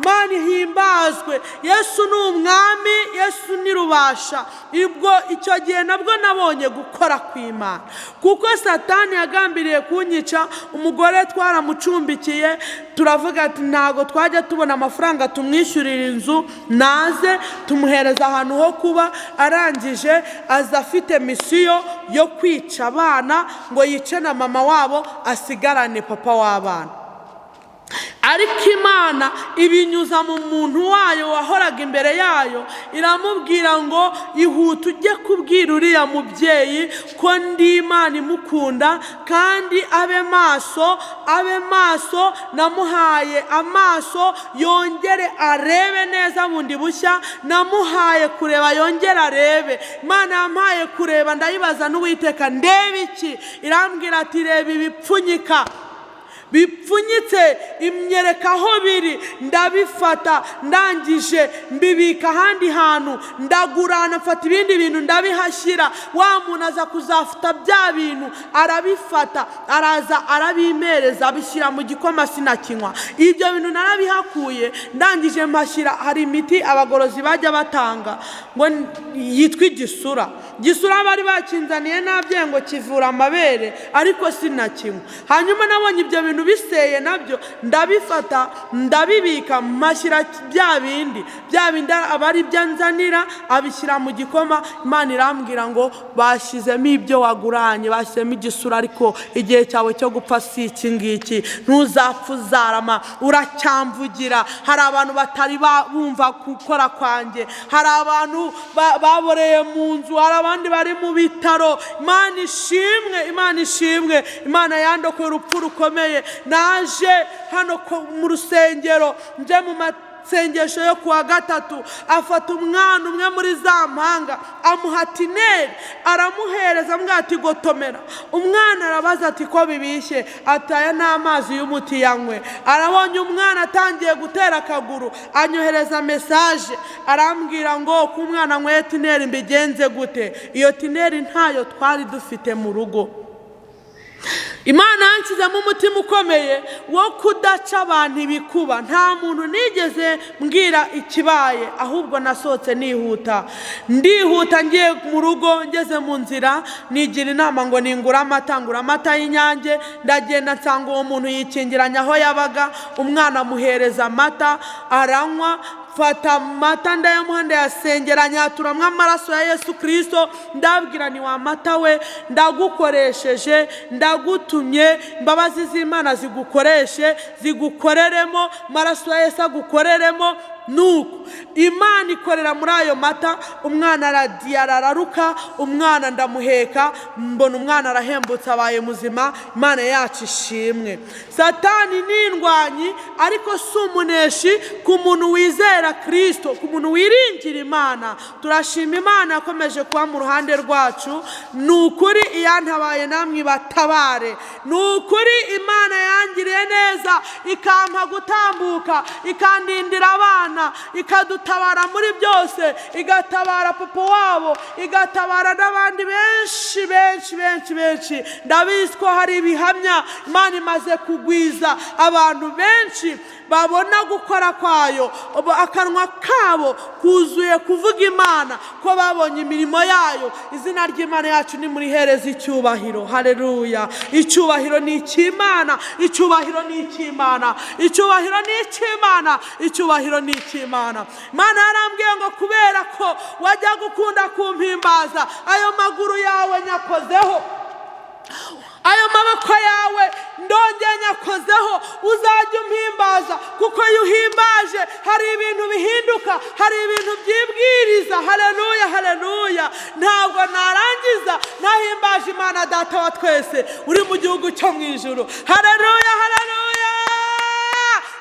Imana ihimbazwe. Yesu ni umwami, Yesu ni rubasha. Ibwo icyo gihe nabwo nabonye gukora kw'Imana, kuko Satani yagambiriye kunyica. Umugore twaramucumbikiye, turavuga ati ntago twajya tubona amafaranga tumwishyurira inzu, naze tumuhereza ahantu ho kuba. Arangije aza afite misiyo yo kwica abana, ngo yice na mama wabo asigarane papa w'abana. Ariko Imana ibinyuza mu muntu wayo wahoraga imbere yayo, iramubwira ngo ihute ujye kubwira uriya mubyeyi ko ndi Imana imukunda, kandi abe maso, abe maso. Namuhaye amaso yongere arebe neza bundi bushya, namuhaye kureba yongere arebe. Imana yampaye kureba, ndayibaza n'Uwiteka ndebe iki? Irambwira ati reba ibipfunyika bipfunyitse, imyereka aho biri. Ndabifata, ndangije mbibika ahandi hantu, ndagurana, mfata ibindi bintu ndabihashyira. Wa muntu aza kuzafata bya bintu, arabifata, araza arabimereza, abishyira mu gikoma sinakinywa. Ibyo bintu narabihakuye, ndangije mpashyira. Hari imiti abagorozi bajya batanga ngo yitwa igisura. Gisura bari bakinzaniye nabye ngo kivura amabere, ariko sinakinywa. Hanyuma nabonye ibyo bintu biseye nabyo, ndabifata ndabibika, mashyira bya bindi abari byanzanira, abishyira mu gikoma. Imana irambwira ngo bashyizemo ibyo waguranye, bashyizemo igisura, ariko igihe cyawe cyo gupfa si iki ngiki. Ntuzapfa uzarama, uracyamvugira. Hari abantu batari bumva gukora kwanjye, hari abantu baboreye mu nzu, hari abandi bari mu bitaro. Imana ishimwe, Imana ishimwe. Imana yandokoye urupfu rukomeye. Naje hano mu rusengero, nje mu masengesho yo kuwa gatatu, afata umwana umwe muri za mpanga, amuha tineri, aramuhereza, ambwira ati gotomera. Umwana arabaza ati ko bibishye? Ataya n'amazi y'umuti yanywe. Arabonye umwana atangiye gutera akaguru, anyohereza mesaje, arambwira ngo ku mwana anyweye tineri mbigenze gute? Iyo tineri ntayo twari dufite mu rugo. Imana yanshyizemo umutima ukomeye wo kudaca abantu ibikuba. Nta muntu nigeze mbwira ikibaye, ahubwo nasohotse nihuta. Ndihuta ngiye mu rugo, ngeze mu nzira nigira inama ngo ningura amata y'Inyange. Ndagenda nsanga uwo muntu yikingiranye aho yabaga. Umwana amuhereza amata, aranywa. Fata amata ndayamuha, ndayasengeranya, turamwa amaraso ya Yesu Kristo. Ndabwira ni wa mata we, ndagukoresheje, ndagutumye, imbabazi z'Imana zigukoreshe, zigukoreremo, amaraso ya Yesu agukoreremo. Nuko Imana ikorera muri ayo mata. Umwana aradiyara, araruka. Umwana ndamuheka, mbona umwana arahembutse, abaye muzima. Imana yacu ishimwe. Satani ni indwanyi, ariko si umuneshi ku muntu wizera Kristo, ku muntu wiringira Imana. Turashima Imana yakomeje kuba mu ruhande rwacu. Ni ukuri iyantabaye namwe batabare. Ni ukuri Imana yangiriye neza, ikampa gutambuka, ikandindira abana, ikadutabara muri byose, igatabara papa wabo, igatabara n'abandi benshi. Ndabizi ko hari ibihamya Imana imaze kugwiza abantu benshi babona gukora kwayo, akanwa kabo kuzuye kuvuga Imana, ko babonye imirimo yayo. Izina ry'Imana yacu ni muri hereza icyubahiro. Haleluya. icyubahiro ni icy'Imana, icyubahiro ni icy'Imana, icyubahiro ni icy'Imana, icyubahiro ni icy'Imana. Imana yarambwiye ngo kubera ko wajya gukunda kumpimbaza, ayo maguru yawe nyakozeho, ayo maboko yawe ndongeye nyakozeho, uzajya umpimbaza, kuko iyo uhimbaje hari ibintu bihinduka, hari ibintu byibwiriza. Haleluya, haleluya. Ntabwo narangiza nahimbaje Imana Data wa twese uri mu gihugu cyo mu ijuru. Haleluya, haleluya.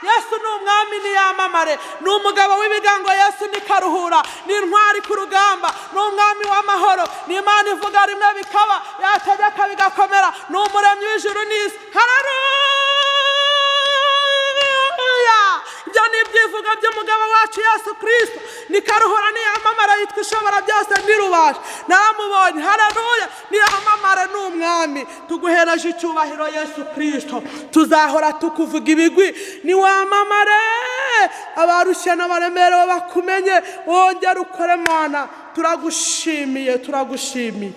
Yesu ni umwami niyamamare, ni umugabo w'ibigango. Yesu ni Karuhura, ni intwari ku rugamba, ni umwami w'amahoro, ni Imana ivuga rimwe bikaba, yategeka bigakomera, ni umuremyi w'ijuru n'isi. Haleluya. Ibyo ni ibyivugo by'umugabo wacu Yesu Kristo. Ni Karuhura niyamamare, yitwa ishobora byose, ntirubashe. Naramubonye. Haleluya. Niyamamare ni umwami. Tuguhereje icyubahiro Yesu Kristo, tuzahora tukuvuga ibigwi. Niwamamare, abarushye n'abaremerewe bakumenye, wongere ukore Mana. Turagushimiye, turagushimiye.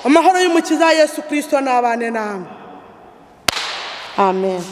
Amahoro y'umukiza Yesu Kristo nabane namwe. Amen.